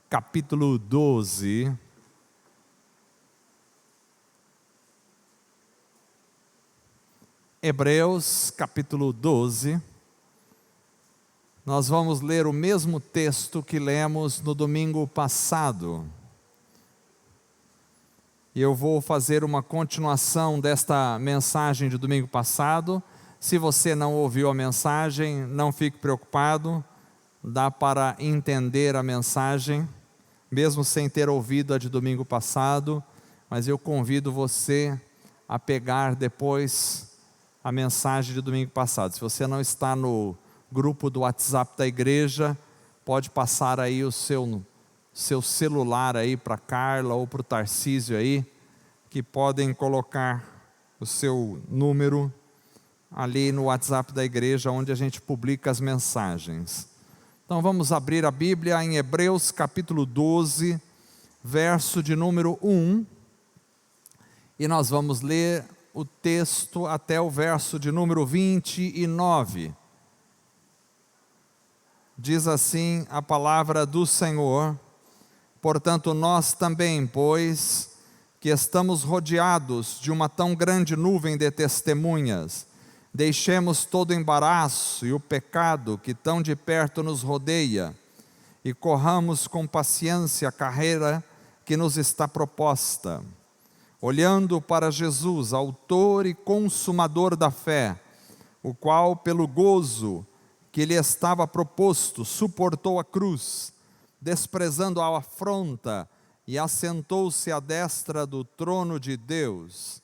capítulo 12. Hebreus, capítulo 12. Nós vamos ler o mesmo texto que lemos no domingo passado. E eu vou fazer uma continuação desta mensagem de domingo passado. Se você não ouviu a mensagem, não fique preocupado. Dá para entender a mensagem, mesmo sem ter ouvido a de domingo passado. Mas eu convido você a pegar depois a mensagem de domingo passado. Se você não está no grupo do WhatsApp da igreja, pode passar aí o seu celular aí para Carla ou para o Tarcísio aí, que podem colocar o seu número ali no WhatsApp da igreja, onde a gente publica as mensagens. Então vamos abrir a Bíblia em Hebreus capítulo 12, verso de número 1, e nós vamos ler o texto até o verso de número 29. Diz assim a palavra do Senhor: portanto nós também, pois que estamos rodeados de uma tão grande nuvem de testemunhas, deixemos todo o embaraço e o pecado que tão de perto nos rodeia, e corramos com paciência a carreira que nos está proposta, olhando para Jesus, autor e consumador da fé, o qual pelo gozo que lhe estava proposto, suportou a cruz, desprezando a afronta, e assentou-se à destra do trono de Deus.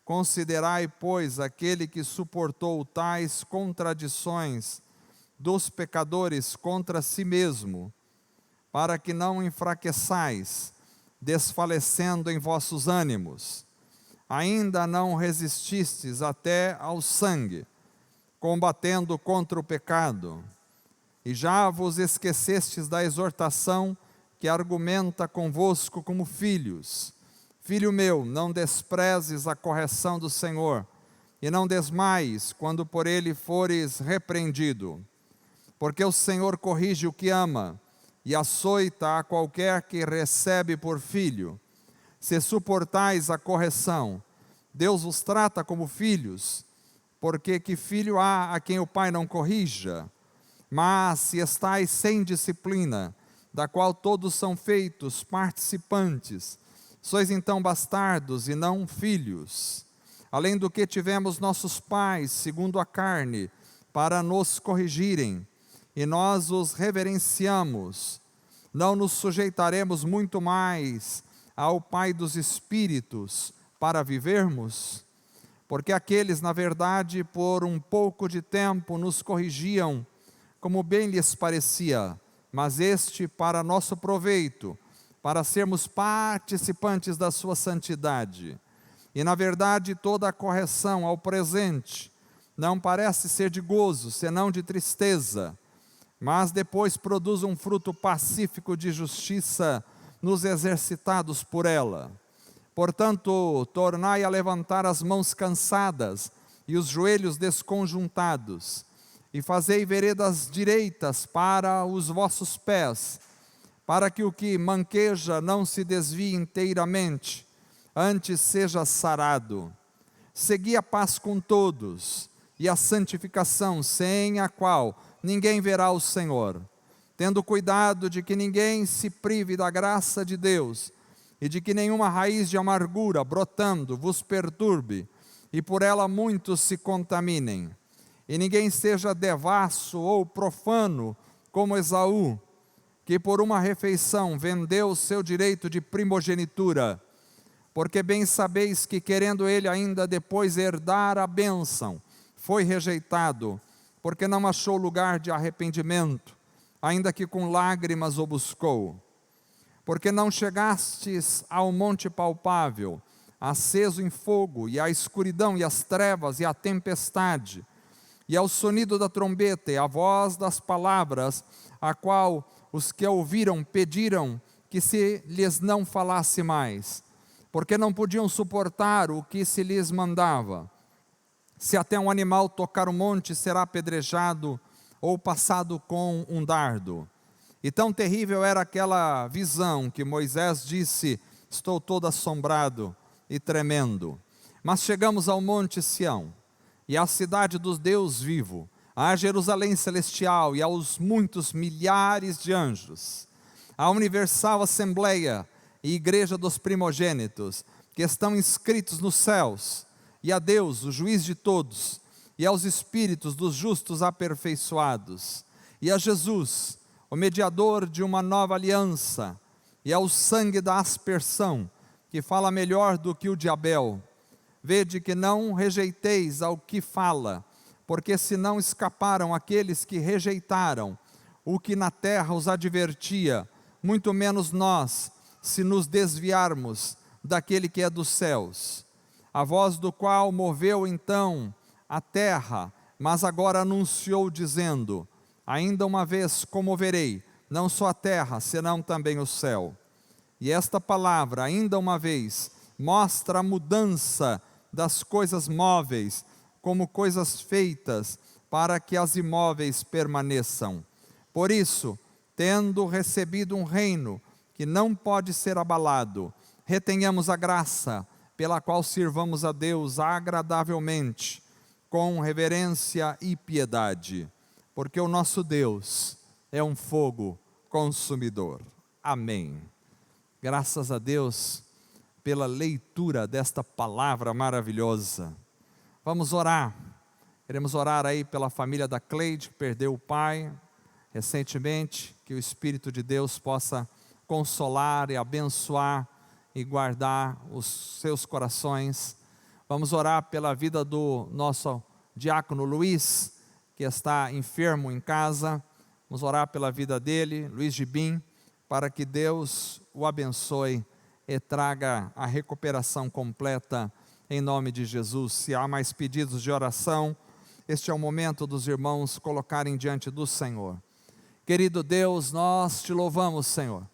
Considerai, pois, aquele que suportou tais contradições dos pecadores contra si mesmo, para que não enfraqueçais, desfalecendo em vossos ânimos. Ainda não resististes até ao sangue, combatendo contra o pecado, e já vos esquecestes da exortação que argumenta convosco como filhos. Filho meu, não desprezes a correção do Senhor, e não desmaies quando por ele fores repreendido. Porque o Senhor corrige o que ama, e açoita a qualquer que recebe por filho. Se suportais a correção, Deus vos trata como filhos, porque que filho há a quem o pai não corrija? Mas se estais sem disciplina, da qual todos são feitos participantes, sois então bastardos e não filhos. Além do que tivemos nossos pais, segundo a carne, para nos corrigirem, e nós os reverenciamos, não nos sujeitaremos muito mais ao Pai dos Espíritos para vivermos? Porque aqueles, na verdade, por um pouco de tempo nos corrigiam, como bem lhes parecia, mas este para nosso proveito, para sermos participantes da sua santidade. E na verdade toda a correção ao presente não parece ser de gozo, senão de tristeza, mas depois produz um fruto pacífico de justiça nos exercitados por ela. Portanto, tornai a levantar as mãos cansadas e os joelhos desconjuntados, e fazei veredas direitas para os vossos pés, para que o que manqueja não se desvie inteiramente, antes seja sarado. Segui a paz com todos, e a santificação, sem a qual ninguém verá o Senhor, tendo cuidado de que ninguém se prive da graça de Deus, e de que nenhuma raiz de amargura brotando vos perturbe, e por ela muitos se contaminem. E ninguém seja devasso ou profano como Esaú, que por uma refeição vendeu o seu direito de primogenitura, porque bem sabeis que querendo ele ainda depois herdar a bênção, foi rejeitado, porque não achou lugar de arrependimento, ainda que com lágrimas o buscou. Porque não chegastes ao monte palpável, aceso em fogo, e à escuridão, e às trevas, e à tempestade, e ao sonido da trombeta, e à voz das palavras, a qual os que ouviram pediram que se lhes não falasse mais, porque não podiam suportar o que se lhes mandava. Se até um animal tocar o monte, será apedrejado, ou passado com um dardo. E tão terrível era aquela visão que Moisés disse: estou todo assombrado e tremendo. Mas chegamos ao Monte Sião, e à cidade do Deus vivo, à Jerusalém celestial e aos muitos milhares de anjos, à universal assembleia e igreja dos primogênitos, que estão inscritos nos céus, e a Deus, o juiz de todos, e aos espíritos dos justos aperfeiçoados, e a Jesus, o mediador de uma nova aliança, e ao sangue da aspersão, que fala melhor do que o de Abel. Vede que não rejeiteis ao que fala, porque se não escaparam aqueles que rejeitaram o que na terra os advertia, muito menos nós, se nos desviarmos daquele que é dos céus, a voz do qual moveu então a terra, mas agora anunciou dizendo: ainda uma vez comoverei, não só a terra, senão também o céu. E esta palavra, ainda uma vez, mostra a mudança das coisas móveis, como coisas feitas, para que as imóveis permaneçam. Por isso, tendo recebido um reino que não pode ser abalado, retenhamos a graça, pela qual sirvamos a Deus agradavelmente, com reverência e piedade, porque o nosso Deus é um fogo consumidor. Amém. Graças a Deus pela leitura desta palavra maravilhosa. Vamos orar. Queremos orar aí pela família da Cleide, que perdeu o pai recentemente, que o Espírito de Deus possa consolar e abençoar e guardar os seus corações. Vamos orar pela vida do nosso diácono Luiz, que está enfermo em casa. Vamos orar pela vida dele, Luiz Gibim, para que Deus o abençoe e traga a recuperação completa em nome de Jesus. Se há mais pedidos de oração, este é o momento dos irmãos colocarem diante do Senhor. Querido Deus, nós te louvamos, Senhor.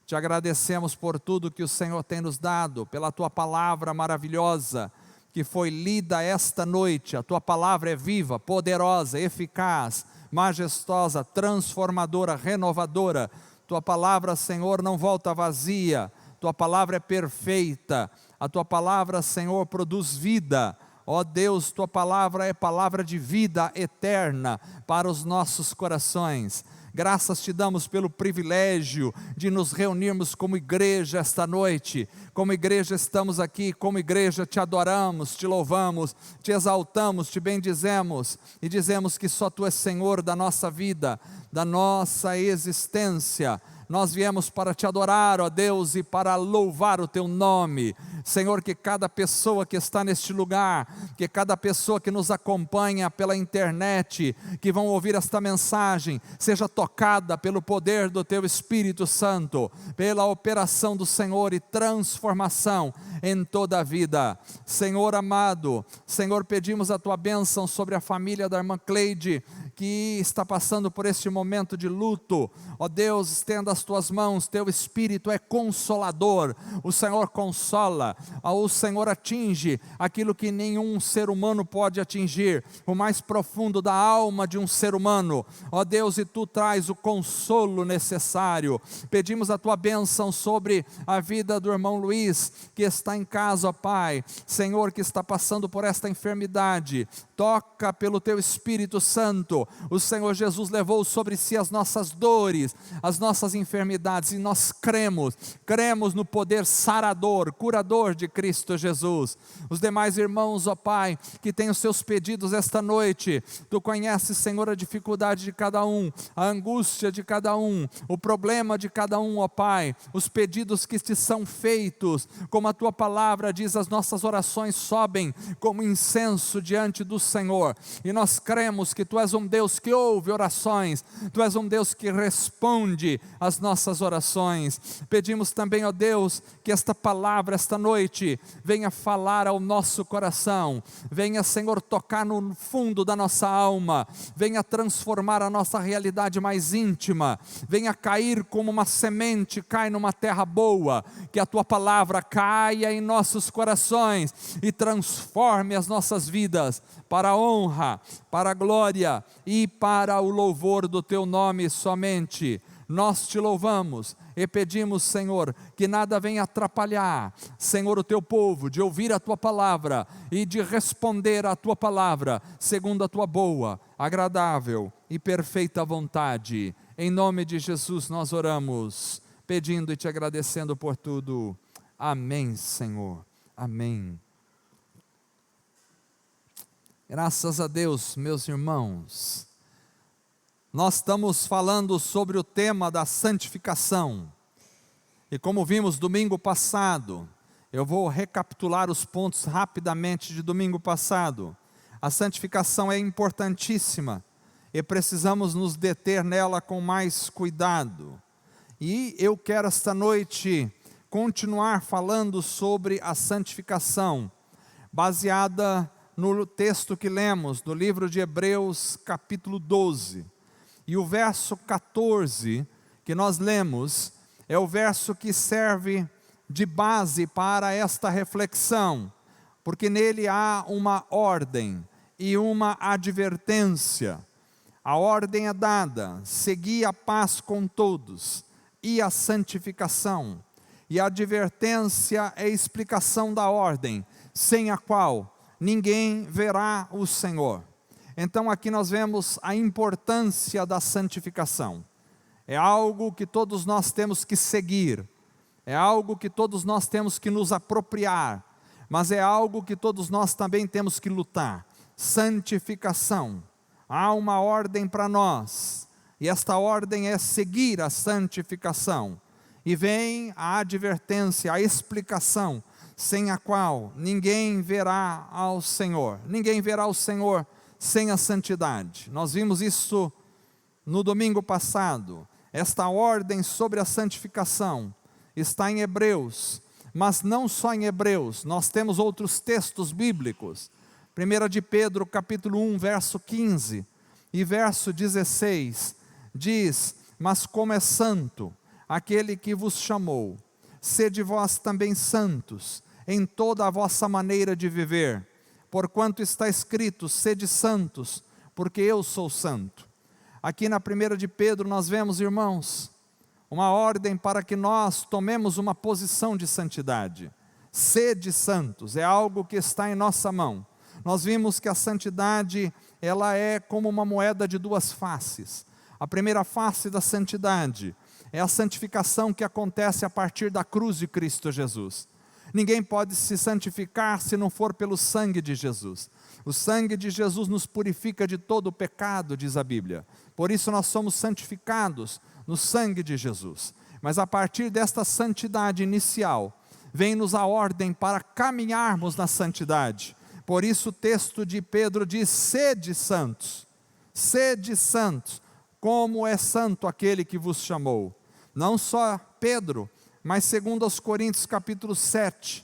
Te agradecemos por tudo que o Senhor tem nos dado, pela tua palavra maravilhosa que foi lida esta noite. A tua palavra é viva, poderosa, eficaz, majestosa, transformadora, renovadora. Tua palavra, Senhor, não volta vazia. Tua palavra é perfeita. A tua palavra, Senhor, produz vida. Ó Deus, tua palavra é palavra de vida eterna para os nossos corações. Graças te damos pelo privilégio de nos reunirmos como igreja esta noite. Como igreja estamos aqui, como igreja te adoramos, te louvamos, te exaltamos, te bendizemos e dizemos que só tu és Senhor da nossa vida, da nossa existência. Nós viemos para te adorar, ó Deus, e para louvar o teu nome. Senhor, que cada pessoa que está neste lugar, que cada pessoa que nos acompanha pela internet, que vão ouvir esta mensagem, seja tocada pelo poder do teu Espírito Santo, pela operação do Senhor e transformação em toda a vida. Senhor amado, Senhor, pedimos a tua bênção sobre a família da irmã Cleide, que está passando por este momento de luto. Ó Deus, estenda as tuas mãos, teu Espírito é consolador, o Senhor consola, o Senhor atinge aquilo que nenhum ser humano pode atingir, o mais profundo da alma de um ser humano. Ó Deus, e tu traz o consolo necessário. Pedimos a tua bênção sobre a vida do irmão Luiz, que está em casa, ó Pai, Senhor, que está passando por esta enfermidade. Toca pelo teu Espírito Santo. O Senhor Jesus levou sobre si as nossas dores, as nossas enfermidades, e nós cremos no poder sarador, curador de Cristo Jesus. Os demais irmãos, ó Pai, que têm os seus pedidos esta noite, tu conheces, Senhor, a dificuldade de cada um, a angústia de cada um, o problema de cada um, ó Pai, os pedidos que te são feitos, como a tua palavra diz, as nossas orações sobem como incenso diante do Senhor, e nós cremos que tu és um Deus que ouve orações, tu és um Deus que responde às nossas orações. Pedimos também, ó Deus, que esta palavra, esta noite, venha falar ao nosso coração, venha, Senhor, tocar no fundo da nossa alma, venha transformar a nossa realidade mais íntima, venha cair como uma semente cai numa terra boa, que a tua palavra caia em nossos corações e transforme as nossas vidas para a honra, para a glória e para o louvor do teu nome somente. Nós te louvamos e pedimos, Senhor, que nada venha atrapalhar, Senhor, o teu povo, de ouvir a tua palavra e de responder à tua palavra, segundo a tua boa, agradável e perfeita vontade. Em nome de Jesus nós oramos, pedindo e te agradecendo por tudo. Amém, Senhor. Amém. Graças a Deus, meus irmãos. Nós estamos falando sobre o tema da santificação. E como vimos domingo passado, eu vou recapitular os pontos rapidamente de domingo passado. A santificação é importantíssima e precisamos nos deter nela com mais cuidado. E eu quero esta noite continuar falando sobre a santificação, baseada no texto que lemos, do livro de Hebreus, capítulo 12. E o verso 14 que nós lemos é o verso que serve de base para esta reflexão, porque nele há uma ordem e uma advertência. A ordem é dada: segui a paz com todos e a santificação. E a advertência é a explicação da ordem, sem a qual ninguém verá o Senhor. Então aqui nós vemos a importância da santificação. É algo que todos nós temos que seguir, é algo que todos nós temos que nos apropriar, mas é algo que todos nós também temos que lutar. Santificação. Há uma ordem para nós, e esta ordem é seguir a santificação. E vem a advertência, a explicação, sem a qual ninguém verá ao Senhor. Ninguém verá o Senhor sem a santidade. Nós vimos isso no domingo passado. Esta ordem sobre a santificação está em Hebreus, mas não só em Hebreus, nós temos outros textos bíblicos. 1 de Pedro, capítulo 1, verso 15 e verso 16, diz: mas como é santo aquele que vos chamou, sede vós também santos em toda a vossa maneira de viver, porquanto está escrito: sede santos, porque eu sou santo. Aqui na 1 de Pedro nós vemos, irmãos, uma ordem para que nós tomemos uma posição de santidade. Sede santos, é algo que está em nossa mão. Nós vimos que a santidade, ela é como uma moeda de duas faces. A primeira face da santidade é a santificação que acontece a partir da cruz de Cristo Jesus. Ninguém pode se santificar se não for pelo sangue de Jesus. O sangue de Jesus nos purifica de todo o pecado, diz a Bíblia. Por isso nós somos santificados no sangue de Jesus. Mas a partir desta santidade inicial, vem-nos a ordem para caminharmos na santidade. Por isso o texto de Pedro diz: sede santos, como é santo aquele que vos chamou. Não só Pedro, mas segundo aos Coríntios capítulo 7,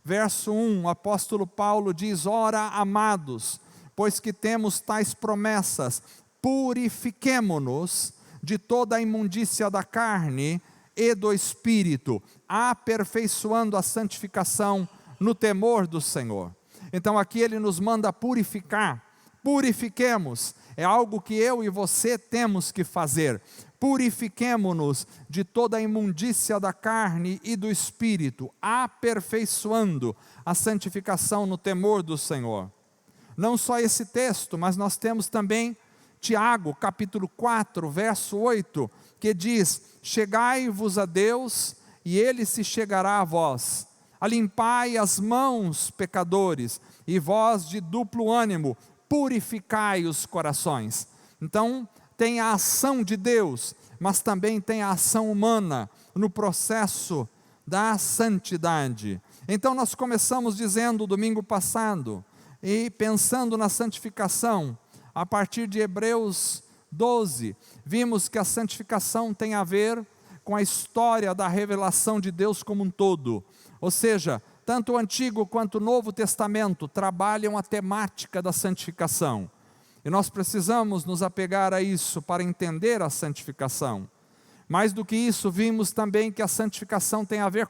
verso 1, o apóstolo Paulo diz: ora, amados, pois que temos tais promessas, purifiquemo-nos de toda a imundícia da carne e do espírito, aperfeiçoando a santificação no temor do Senhor. Então aqui ele nos manda purificar. Purifiquemos, é algo que eu e você temos que fazer. Purifiquemo-nos de toda a imundícia da carne e do espírito, aperfeiçoando a santificação no temor do Senhor. Não só esse texto, mas nós temos também Tiago, capítulo 4, verso 8, que diz: chegai-vos a Deus, e Ele se chegará a vós. Alimpai as mãos, pecadores, e vós de duplo ânimo, purificai os corações. Então, tem a ação de Deus, mas também tem a ação humana no processo da santidade. Então nós começamos dizendo domingo passado, e pensando na santificação, a partir de Hebreus 12, vimos que a santificação tem a ver com a história da revelação de Deus como um todo. Ou seja, tanto o Antigo quanto o Novo Testamento trabalham a temática da santificação. E nós precisamos nos apegar a isso para entender a santificação. Mais do que isso, vimos também que a santificação tem a ver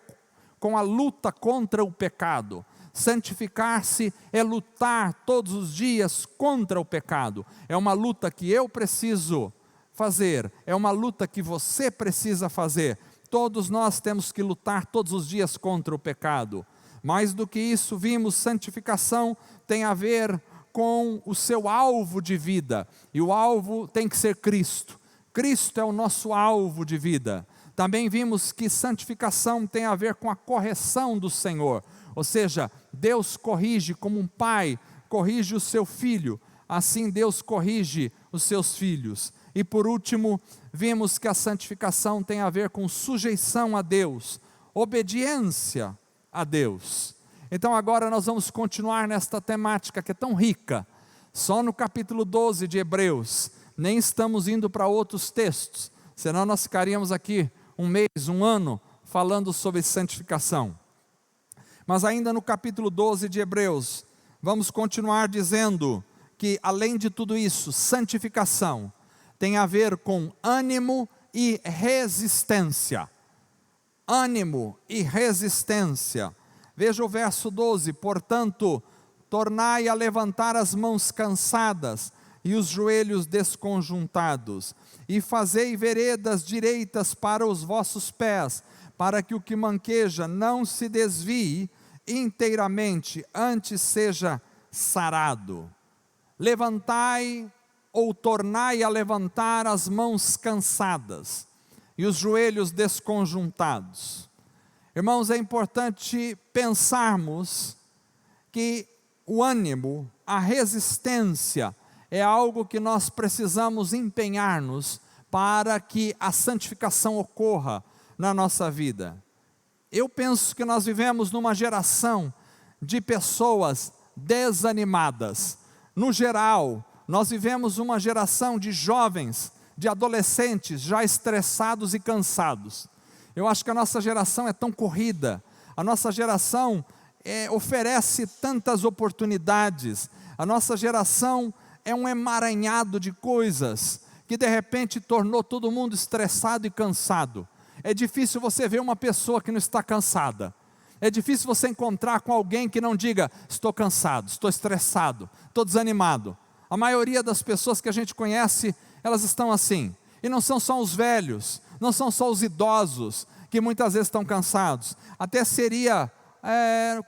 com a luta contra o pecado. Santificar-se é lutar todos os dias contra o pecado. É uma luta que eu preciso fazer, é uma luta que você precisa fazer. Todos nós temos que lutar todos os dias contra o pecado. Mais do que isso, vimos, santificação tem a ver com o seu alvo de vida, e o alvo tem que ser Cristo. Cristo é o nosso alvo de vida. Também vimos que santificação tem a ver com a correção do Senhor, ou seja, Deus corrige como um pai corrige o seu filho, assim Deus corrige os seus filhos. E por último, vimos que a santificação tem a ver com sujeição a Deus, obediência a Deus. Então agora nós vamos continuar nesta temática que é tão rica, só no capítulo 12 de Hebreus, nem estamos indo para outros textos, senão nós ficaríamos aqui um mês, um ano, falando sobre santificação. Mas ainda no capítulo 12 de Hebreus, vamos continuar dizendo que além de tudo isso, santificação tem a ver com ânimo e resistência. Ânimo e resistência. Veja o verso 12, portanto, tornai a levantar as mãos cansadas e os joelhos desconjuntados, e fazei veredas direitas para os vossos pés, para que o que manqueja não se desvie inteiramente, antes seja sarado. Levantai ou tornai a levantar as mãos cansadas e os joelhos desconjuntados. Irmãos, é importante pensarmos que o ânimo, a resistência, é algo que nós precisamos empenhar-nos para que a santificação ocorra na nossa vida. Eu penso que nós vivemos numa geração de pessoas desanimadas. No geral, nós vivemos uma geração de jovens, de adolescentes já estressados e cansados. Eu acho que a nossa geração é tão corrida, a nossa geração oferece tantas oportunidades, a nossa geração é um emaranhado de coisas, que de repente tornou todo mundo estressado e cansado. É difícil você ver uma pessoa que não está cansada, é difícil você encontrar com alguém que não diga, estou cansado, estou estressado, estou desanimado. A maioria das pessoas que a gente conhece, elas estão assim, e não são só os velhos, não são só os idosos, que muitas vezes estão cansados. Até seria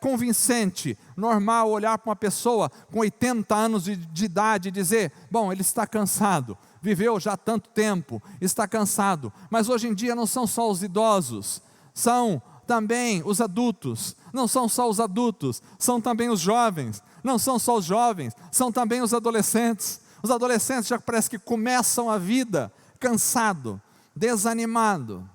convincente, normal olhar para uma pessoa com 80 anos de idade e dizer, bom, ele está cansado, viveu já há tanto tempo, está cansado. Mas hoje em dia não são só os idosos, são também os adultos, não são só os adultos, são também os jovens, não são só os jovens, são também os adolescentes. Os adolescentes já parece que começam a vida cansado, desanimado,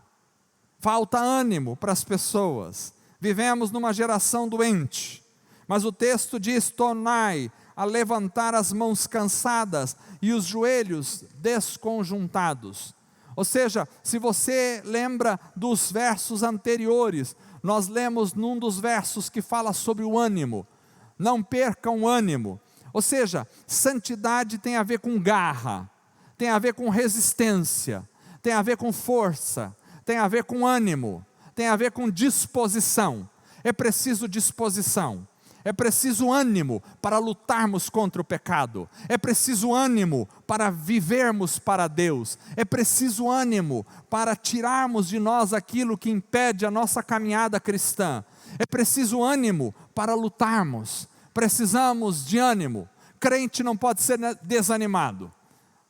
falta ânimo para as pessoas. Vivemos numa geração doente, mas o texto diz, tornai a levantar as mãos cansadas e os joelhos desconjuntados. Ou seja, se você lembra dos versos anteriores, nós lemos num dos versos que fala sobre o ânimo, não percam o ânimo. Ou seja, santidade tem a ver com garra, tem a ver com resistência, tem a ver com força, tem a ver com ânimo, tem a ver com disposição. É preciso disposição, é preciso ânimo para lutarmos contra o pecado, é preciso ânimo para vivermos para Deus, é preciso ânimo para tirarmos de nós aquilo que impede a nossa caminhada cristã, é preciso ânimo para lutarmos, precisamos de ânimo. Crente não pode ser desanimado.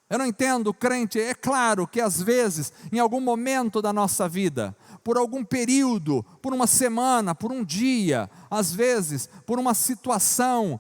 Eu não entendo, crente, é claro que às vezes, em algum momento da nossa vida, por algum período, por uma semana, por um dia, às vezes, por uma situação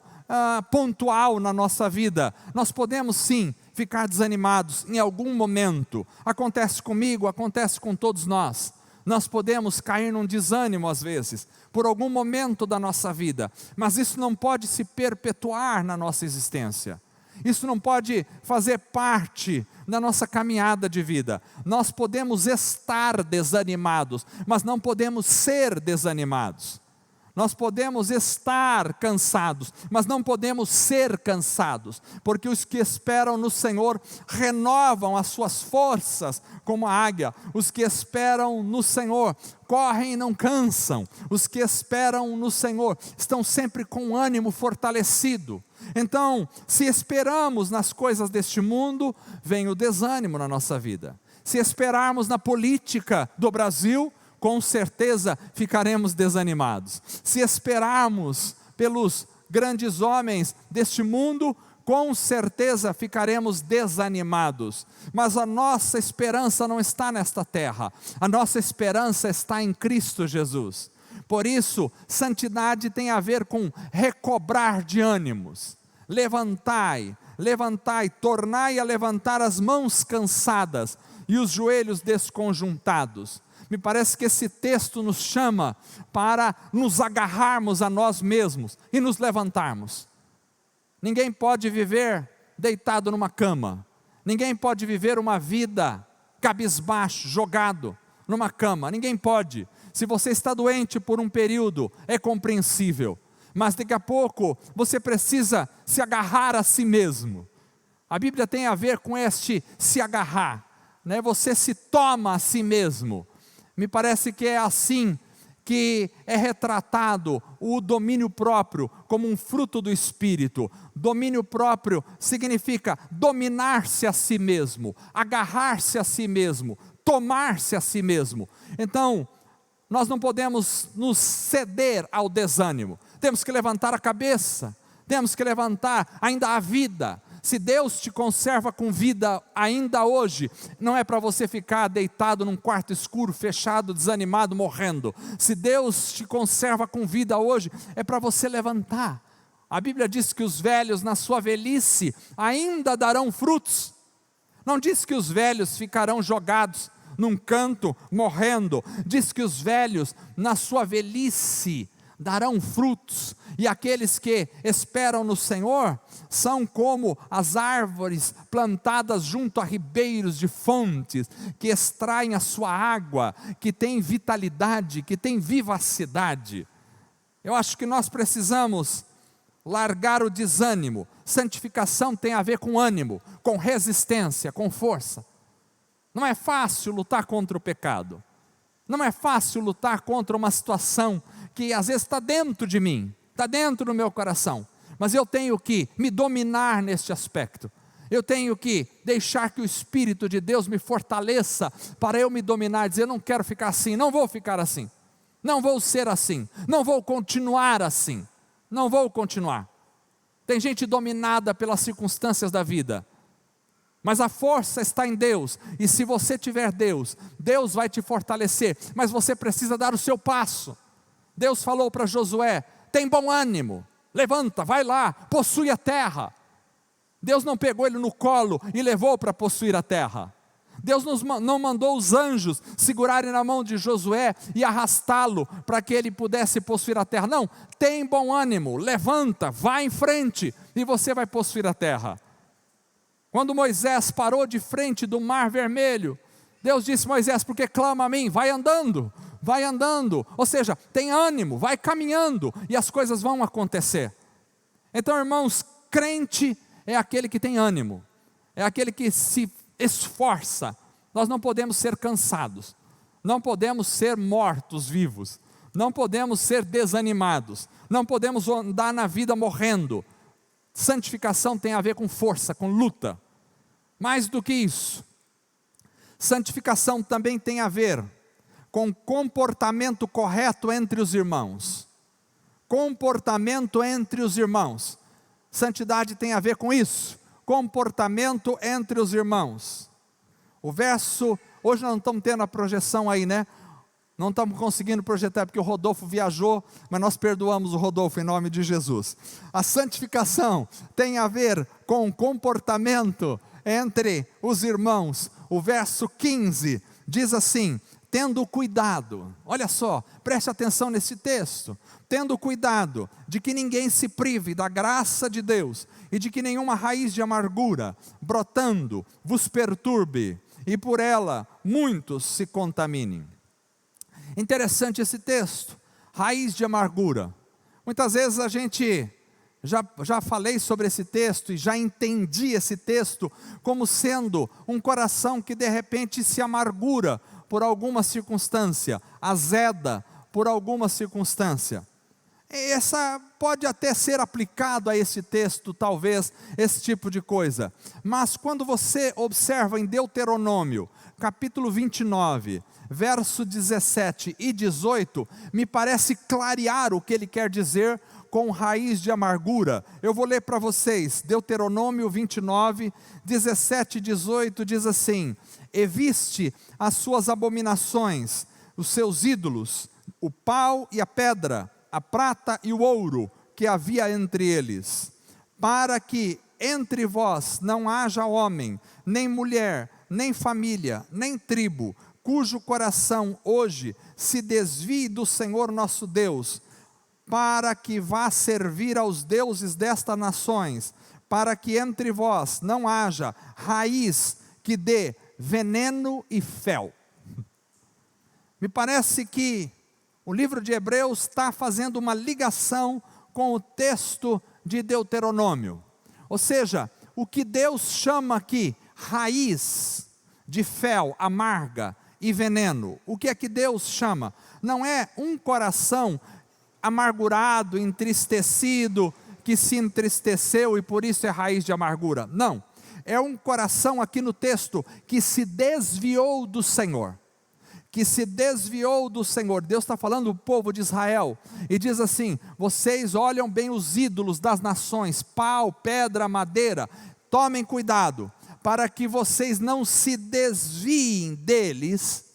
pontual na nossa vida, nós podemos sim ficar desanimados em algum momento. Acontece comigo, acontece com todos nós. Nós podemos cair num desânimo às vezes, por algum momento da nossa vida, mas isso não pode se perpetuar na nossa existência. Isso não pode fazer parte da nossa caminhada de vida. Nós podemos estar desanimados, mas não podemos ser desanimados. Nós podemos estar cansados, mas não podemos ser cansados, porque os que esperam no Senhor renovam as suas forças como a águia. Os que esperam no Senhor correm e não cansam. Os que esperam no Senhor estão sempre com ânimo fortalecido. Então, se esperamos nas coisas deste mundo, vem o desânimo na nossa vida. Se esperarmos na política do Brasil, com certeza ficaremos desanimados. Se esperarmos pelos grandes homens deste mundo, com certeza ficaremos desanimados. Mas a nossa esperança não está nesta terra, a nossa esperança está em Cristo Jesus. Por isso, santidade tem a ver com recobrar de ânimos. Levantai, levantai, tornai a levantar as mãos cansadas e os joelhos desconjuntados. Me parece que esse texto nos chama para nos agarrarmos a nós mesmos e nos levantarmos. Ninguém pode viver deitado numa cama. Ninguém pode viver uma vida cabisbaixo, jogado numa cama. Ninguém pode. Se você está doente por um período, é compreensível. Mas daqui a pouco você precisa se agarrar a si mesmo. A Bíblia tem a ver com este se agarrar, né? Você se toma a si mesmo. Me parece que é assim que é retratado o domínio próprio como um fruto do Espírito. Domínio próprio significa dominar-se a si mesmo, agarrar-se a si mesmo, tomar-se a si mesmo. Então, nós não podemos nos ceder ao desânimo. Temos que levantar a cabeça, temos que levantar ainda a vida. Se Deus te conserva com vida ainda hoje, não é para você ficar deitado num quarto escuro, fechado, desanimado, morrendo. Se Deus te conserva com vida hoje, é para você levantar. A Bíblia diz que os velhos na sua velhice ainda darão frutos. Não diz que os velhos ficarão jogados num canto, morrendo. Diz que os velhos na sua velhice darão frutos, e aqueles que esperam no Senhor são como as árvores plantadas junto a ribeiros de fontes, que extraem a sua água, que tem vitalidade, que tem vivacidade. Eu acho que nós precisamos largar o desânimo. Santificação tem a ver com ânimo, com resistência, com força. Não é fácil lutar contra o pecado. Não é fácil lutar contra uma situação que às vezes está dentro de mim, está dentro do meu coração, mas eu tenho que me dominar neste aspecto. Eu tenho que deixar que o Espírito de Deus me fortaleça para eu me dominar, dizer: eu não quero ficar assim, não vou ficar assim, não vou ser assim, não vou continuar assim, não vou continuar. Tem gente dominada pelas circunstâncias da vida, mas a força está em Deus, e se você tiver Deus, Deus vai te fortalecer, mas você precisa dar o seu passo. Deus falou para Josué: tem bom ânimo, levanta, vai lá, possui a terra. Deus não pegou ele no colo e levou para possuir a terra. Deus não mandou os anjos segurarem na mão de Josué e arrastá-lo para que ele pudesse possuir a terra. Não, tem bom ânimo, levanta, vai em frente e você vai possuir a terra. Quando Moisés parou de frente do Mar Vermelho, Deus disse: Moisés, porque clama a mim? Vai andando, vai andando. Ou seja, tem ânimo, vai caminhando e as coisas vão acontecer. Então, irmãos, crente é aquele que tem ânimo, é aquele que se esforça. Nós não podemos ser cansados, não podemos ser mortos-vivos, não podemos ser desanimados, não podemos andar na vida morrendo. Santificação tem a ver com força, com luta. Mais do que isso, santificação também tem a ver com comportamento correto entre os irmãos. Comportamento entre os irmãos. Santidade tem a ver com isso. Comportamento entre os irmãos. O verso, hoje nós não estamos tendo a projeção aí, né? Não estamos conseguindo projetar porque o Rodolfo viajou, mas nós perdoamos o Rodolfo em nome de Jesus. A santificação tem a ver com o comportamento entre os irmãos. O verso 15 diz assim: tendo cuidado, olha só, preste atenção nesse texto, tendo cuidado de que ninguém se prive da graça de Deus, e de que nenhuma raiz de amargura, brotando, vos perturbe, e por ela muitos se contaminem. Interessante esse texto. raiz de amargura. Muitas vezes a gente, já falei sobre esse texto e já entendi esse texto como sendo um coração que de repente se amargura por alguma circunstância, azeda por alguma circunstância. Essa pode até ser aplicado a esse texto, talvez, esse tipo de coisa. Mas quando você observa em Deuteronômio, capítulo 29, verso 17 e 18, me parece clarear o que ele quer dizer com raiz de amargura. Eu vou ler para vocês, Deuteronômio 29, 17 e 18, diz assim: e viste as suas abominações, os seus ídolos, o pau e a pedra, a prata e o ouro que havia entre eles, para que entre vós não haja homem, nem mulher, nem família, nem tribo, cujo coração hoje se desvie do Senhor nosso Deus, para que vá servir aos deuses destas nações, para que entre vós não haja raiz que dê veneno e fel. Me parece que o livro de Hebreus está fazendo uma ligação com o texto de Deuteronômio. Ou seja, o que Deus chama aqui, raiz de fel, amarga e veneno. O que é que Deus chama? Não é um coração amargurado, entristecido, que se entristeceu e por isso é raiz de amargura. Não, é um coração aqui no texto que se desviou do Senhor. Que se desviou do Senhor. Deus está falando do povo de Israel, e diz assim: vocês olham bem os ídolos das nações, pau, pedra, madeira, tomem cuidado, para que vocês não se desviem deles,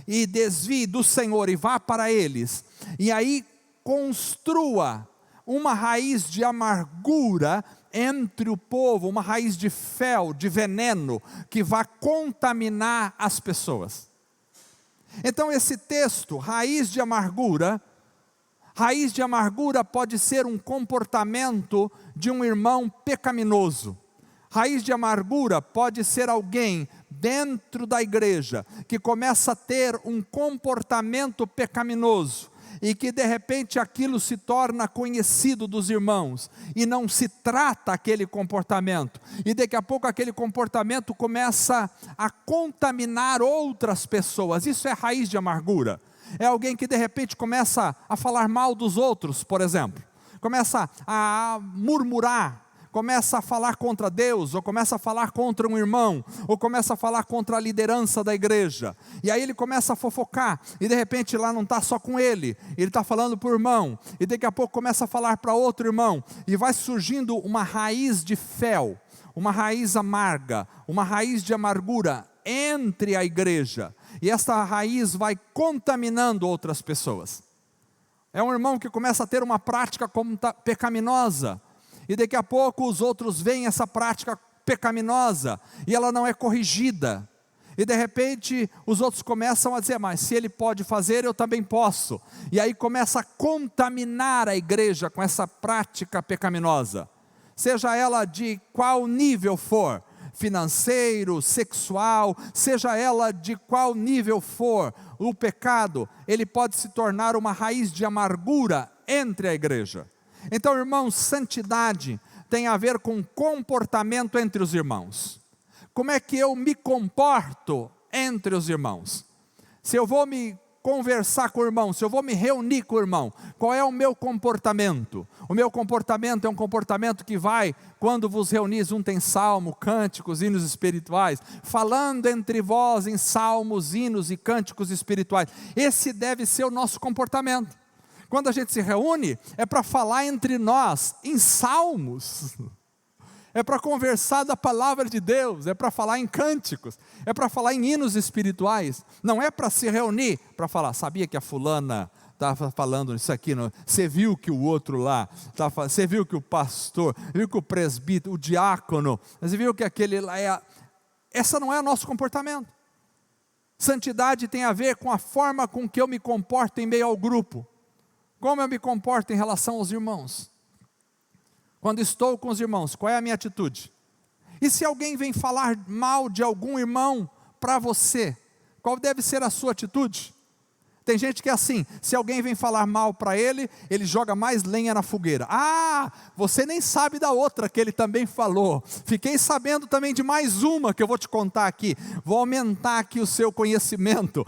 e desviem do Senhor, e vá para eles, e aí construa uma raiz de amargura entre o povo, uma raiz de fel, de veneno, que vai contaminar as pessoas. Então esse texto, raiz de amargura pode ser um comportamento de um irmão pecaminoso. Raiz de amargura pode ser alguém dentro da igreja que começa a ter um comportamento pecaminoso e que de repente aquilo se torna conhecido dos irmãos e não se trata aquele comportamento, e daqui a pouco aquele comportamento começa a contaminar outras pessoas. Isso é raiz de amargura. É alguém que de repente começa a falar mal dos outros, por exemplo, começa a murmurar, começa a falar contra Deus, ou começa a falar contra um irmão, ou começa a falar contra a liderança da igreja, e aí ele começa a fofocar, e de repente lá não está só com ele está falando para o irmão, e daqui a pouco começa a falar para outro irmão, e vai surgindo uma raiz de fel, uma raiz amarga, uma raiz de amargura entre a igreja, e essa raiz vai contaminando outras pessoas. É um irmão que começa a ter uma prática pecaminosa, e daqui a pouco os outros veem essa prática pecaminosa, e ela não é corrigida, e de repente os outros começam a dizer: mas se ele pode fazer, eu também posso, e aí começa a contaminar a igreja com essa prática pecaminosa, seja ela de qual nível for, financeiro, sexual, seja ela de qual nível for, o pecado, ele pode se tornar uma raiz de amargura entre a igreja. Então, irmãos, santidade tem a ver com comportamento entre os irmãos. Como é que eu me comporto entre os irmãos? Se eu vou me conversar com o irmão, se eu vou me reunir com o irmão, qual é o meu comportamento? O meu comportamento é um comportamento que vai, quando vos reunis, um tem salmo, cânticos, hinos espirituais, falando entre vós em salmos, hinos e cânticos espirituais. Esse deve ser o nosso comportamento. Quando a gente se reúne, é para falar entre nós em salmos, é para conversar da palavra de Deus, é para falar em cânticos, é para falar em hinos espirituais, não é para se reunir, para falar: sabia que a fulana estava falando isso aqui, não? Você viu que o outro lá, você viu que o pastor, viu que o presbítero, o diácono, você viu que aquele lá é... Essa não é o nosso comportamento. Santidade tem a ver com a forma com que eu me comporto em meio ao grupo. Como eu me comporto em relação aos irmãos? Quando estou com os irmãos, qual é a minha atitude? E se alguém vem falar mal de algum irmão para você, qual deve ser a sua atitude? Tem gente que é assim, se alguém vem falar mal para ele, ele joga mais lenha na fogueira. Ah, você nem sabe da outra que ele também falou. Fiquei sabendo também de mais uma que eu vou te contar aqui. Vou aumentar aqui o seu conhecimento.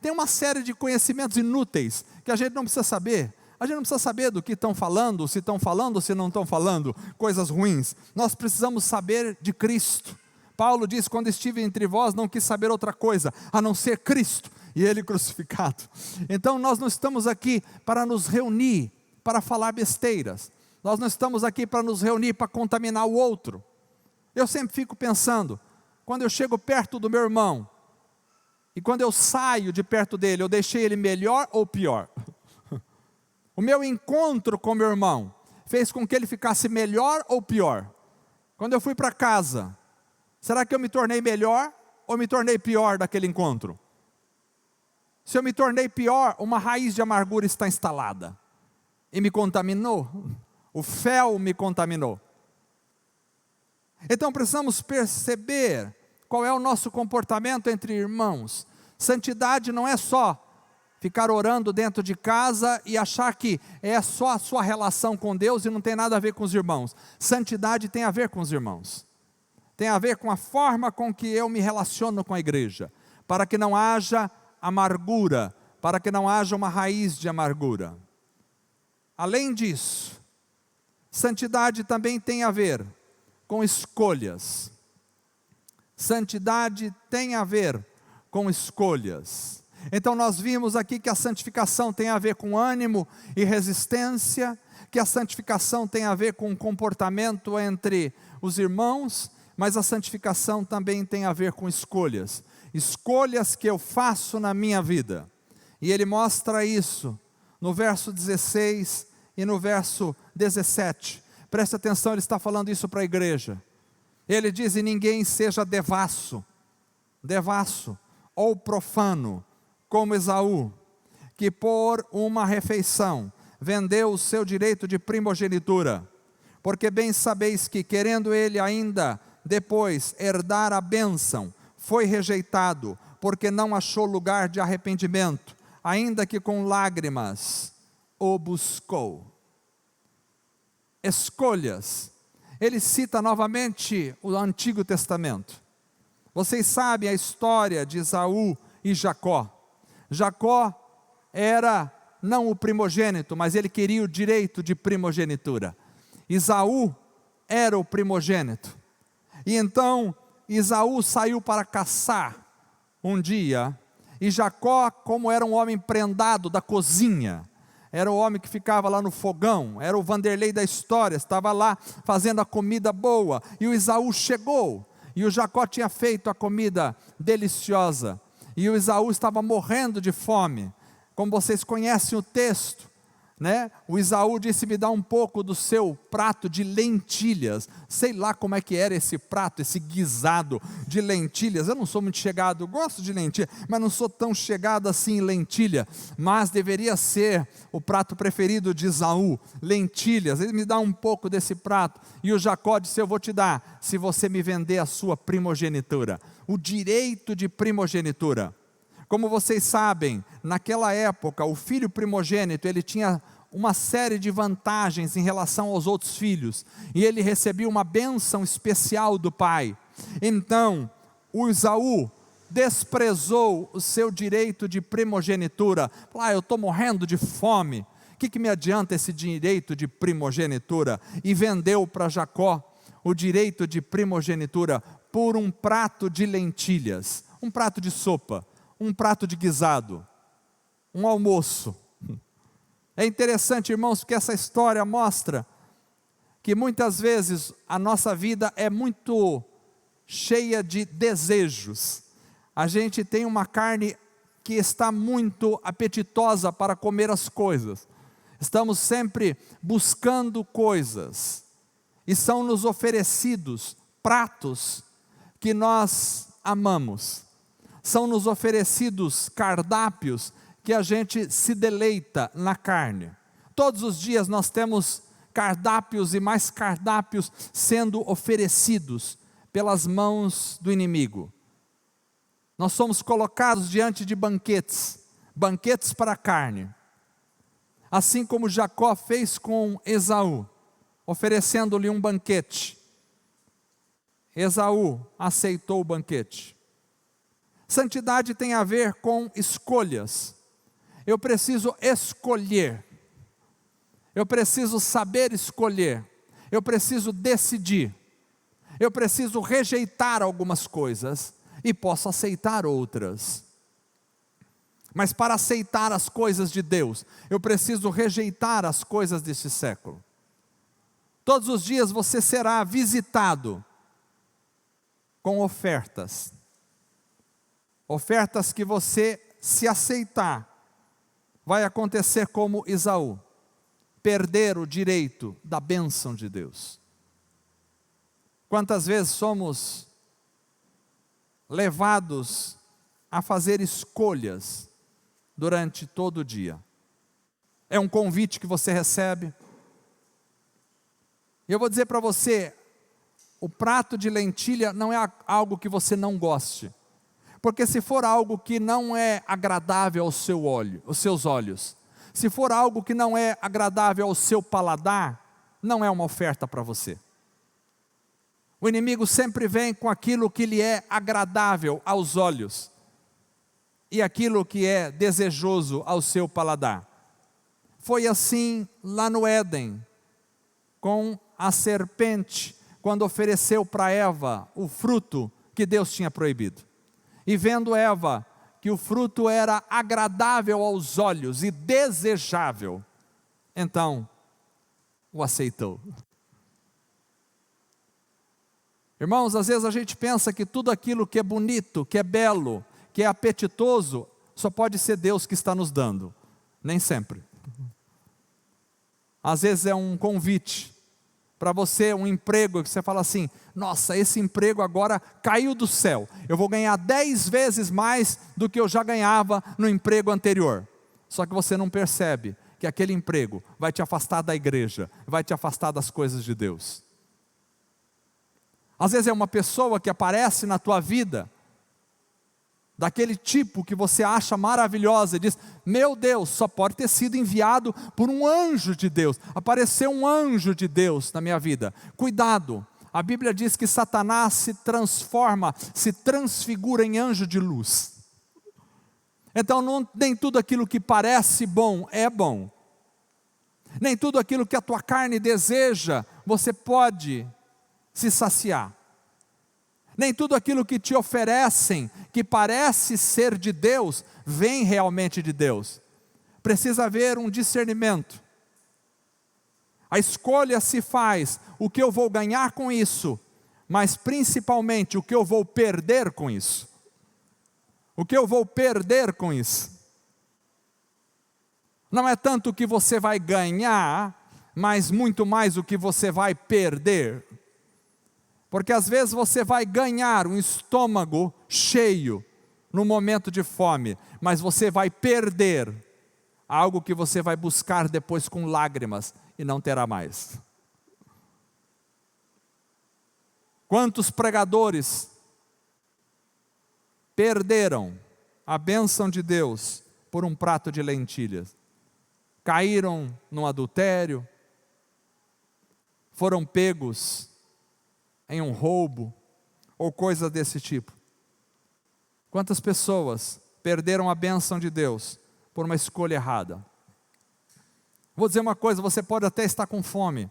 Tem uma série de conhecimentos inúteis que a gente não precisa saber. A gente não precisa saber do que estão falando, se não estão falando, coisas ruins. Nós precisamos saber de Cristo. Paulo diz, quando estive entre vós, não quis saber outra coisa, a não ser Cristo e Ele crucificado. Então nós não estamos aqui para nos reunir, para falar besteiras. Nós não estamos aqui para nos reunir, para contaminar o outro. Eu sempre fico pensando, quando eu chego perto do meu irmão, e quando eu saio de perto dele, eu deixei ele melhor ou pior? O meu encontro com meu irmão, fez com que ele ficasse melhor ou pior? Quando eu fui para casa, será que eu me tornei melhor ou me tornei pior daquele encontro? Se eu me tornei pior, uma raiz de amargura está instalada e me contaminou. O fel me contaminou. Então precisamos perceber qual é o nosso comportamento entre irmãos. Santidade não é só ficar orando dentro de casa e achar que é só a sua relação com Deus e não tem nada a ver com os irmãos. Santidade tem a ver com os irmãos. Tem a ver com a forma com que eu me relaciono com a igreja, para que não haja amargura, para que não haja uma raiz de amargura. Além disso, santidade também tem a ver com escolhas. Santidade tem a ver com escolhas. Então nós vimos aqui que a santificação tem a ver com ânimo e resistência, que a santificação tem a ver com comportamento entre os irmãos, mas a santificação também tem a ver com escolhas. Escolhas que eu faço na minha vida. E ele mostra isso no verso 16 e no verso 17. Preste atenção, ele está falando isso para a igreja. Ele diz, e ninguém seja devasso ou profano, como Esaú, que por uma refeição vendeu o seu direito de primogenitura, porque bem sabeis que, querendo ele ainda depois herdar a bênção, foi rejeitado, porque não achou lugar de arrependimento, ainda que com lágrimas o buscou. Escolhas. Ele cita novamente o Antigo Testamento. Vocês sabem a história de Esaú e Jacó. Jacó era não o primogênito, mas ele queria o direito de primogenitura. Esaú era o primogênito. E então Esaú saiu para caçar um dia, e Jacó, como era um homem prendado da cozinha, era o homem que ficava lá no fogão, era o Vanderlei da história, estava lá fazendo a comida boa, e o Esaú chegou, e o Jacó tinha feito a comida deliciosa, e o Esaú estava morrendo de fome. Como vocês conhecem o texto, né? O Esaú disse, me dá um pouco do seu prato de lentilhas. Sei lá como é que era esse prato, esse guisado de lentilhas. Eu não sou muito chegado, gosto de lentilha, mas não sou tão chegado assim em lentilha. Mas deveria ser o prato preferido de Esaú, lentilhas. Ele me dá um pouco desse prato. E o Jacó disse, eu vou te dar, se você me vender a sua primogenitura. O direito de primogenitura. Como vocês sabem, naquela época, o filho primogênito, ele tinha uma série de vantagens em relação aos outros filhos, e ele recebia uma bênção especial do pai. Então, o Esaú desprezou o seu direito de primogenitura. Falou, eu estou morrendo de fome, o que me adianta esse direito de primogenitura? E vendeu para Jacó o direito de primogenitura por um prato de lentilhas, um prato de sopa, um prato de guisado, um almoço. É interessante, irmãos, porque essa história mostra que muitas vezes a nossa vida é muito cheia de desejos. A gente tem uma carne que está muito apetitosa para comer as coisas. Estamos sempre buscando coisas, e são nos oferecidos pratos que nós amamos. São nos oferecidos cardápios que a gente se deleita na carne. Todos os dias nós temos cardápios e mais cardápios sendo oferecidos pelas mãos do inimigo. Nós somos colocados diante de banquetes banquetes para a carne, assim como Jacó fez com Esaú, oferecendo-lhe um banquete. Esaú aceitou o banquete. Santidade tem a ver com escolhas. Eu preciso escolher. Eu preciso saber escolher. Eu preciso decidir. Eu preciso rejeitar algumas coisas e posso aceitar outras. Mas para aceitar as coisas de Deus, eu preciso rejeitar as coisas deste século. Todos os dias você será visitado com ofertas. Ofertas que você, se aceitar, vai acontecer como Esaú, perder o direito da bênção de Deus. Quantas vezes somos levados a fazer escolhas durante todo o dia? É um convite que você recebe. E eu vou dizer para você, o prato de lentilha não é algo que você não goste. Porque se for algo que não é agradável aos seus olhos, se for algo que não é agradável ao seu paladar, não é uma oferta para você. O inimigo sempre vem com aquilo que lhe é agradável aos olhos e aquilo que é desejoso ao seu paladar. Foi assim lá no Éden, com a serpente, quando ofereceu para Eva o fruto que Deus tinha proibido. E vendo Eva que o fruto era agradável aos olhos e desejável, então o aceitou. Irmãos, às vezes a gente pensa que tudo aquilo que é bonito, que é belo, que é apetitoso, só pode ser Deus que está nos dando. Nem sempre. Às vezes é um convite para você, um emprego que você fala assim, nossa, esse emprego agora caiu do céu, eu vou ganhar 10 vezes mais do que eu já ganhava no emprego anterior. Só que você não percebe que aquele emprego vai te afastar da igreja, vai te afastar das coisas de Deus. Às vezes é uma pessoa que aparece na tua vida, daquele tipo que você acha maravilhosa e diz, meu Deus, só pode ter sido enviado por um anjo de Deus, apareceu um anjo de Deus na minha vida. Cuidado, a Bíblia diz que Satanás se transforma, se transfigura em anjo de luz. Então nem tudo aquilo que parece bom é bom, nem tudo aquilo que a tua carne deseja, você pode se saciar. Nem tudo aquilo que te oferecem, que parece ser de Deus, vem realmente de Deus. Precisa haver um discernimento. A escolha se faz, o que eu vou ganhar com isso, mas principalmente o que eu vou perder com isso. O que eu vou perder com isso. Não é tanto o que você vai ganhar, mas muito mais o que você vai perder. Porque às vezes você vai ganhar um estômago cheio no momento de fome, mas você vai perder algo que você vai buscar depois com lágrimas e não terá mais. Quantos pregadores perderam a bênção de Deus por um prato de lentilhas? Caíram no adultério, foram pegos em um roubo, ou coisa desse tipo. Quantas pessoas perderam a bênção de Deus por uma escolha errada? Vou dizer uma coisa, você pode até estar com fome,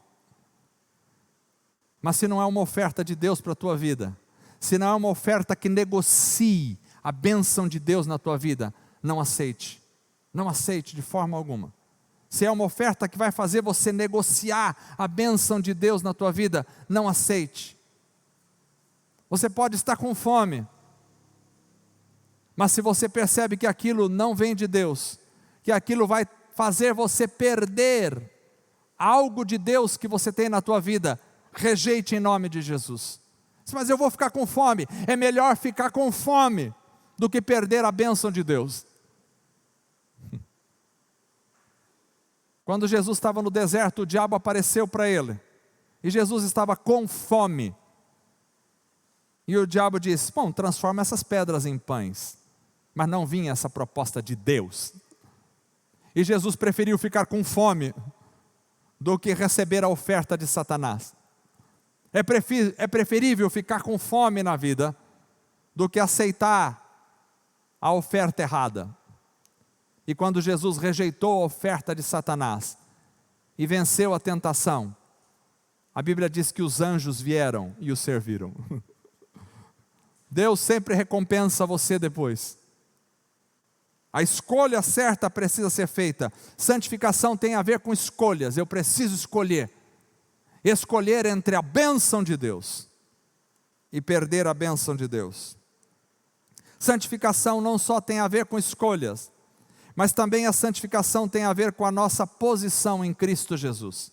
mas se não é uma oferta de Deus para a tua vida, se não é uma oferta que negocie a bênção de Deus na tua vida, não aceite. Não aceite de forma alguma. Se é uma oferta que vai fazer você negociar a bênção de Deus na tua vida, não aceite. Você pode estar com fome, mas se você percebe que aquilo não vem de Deus, que aquilo vai fazer você perder algo de Deus que você tem na tua vida, rejeite em nome de Jesus. Mas eu vou ficar com fome. É melhor ficar com fome do que perder a bênção de Deus. Quando Jesus estava no deserto, o diabo apareceu para ele, e Jesus estava com fome. E o diabo disse, bom, transforma essas pedras em pães. mas não vinha essa proposta de Deus. E Jesus preferiu ficar com fome do que receber a oferta de Satanás. É preferível ficar com fome na vida do que aceitar a oferta errada. E quando Jesus rejeitou a oferta de Satanás e venceu a tentação, a Bíblia diz que os anjos vieram e o serviram. Deus sempre recompensa você depois. A escolha certa precisa ser feita. Santificação tem a ver com escolhas. Eu preciso escolher. Escolher entre a bênção de Deus e perder a bênção de Deus. Santificação não só tem a ver com escolhas, mas também a santificação tem a ver com a nossa posição em Cristo Jesus.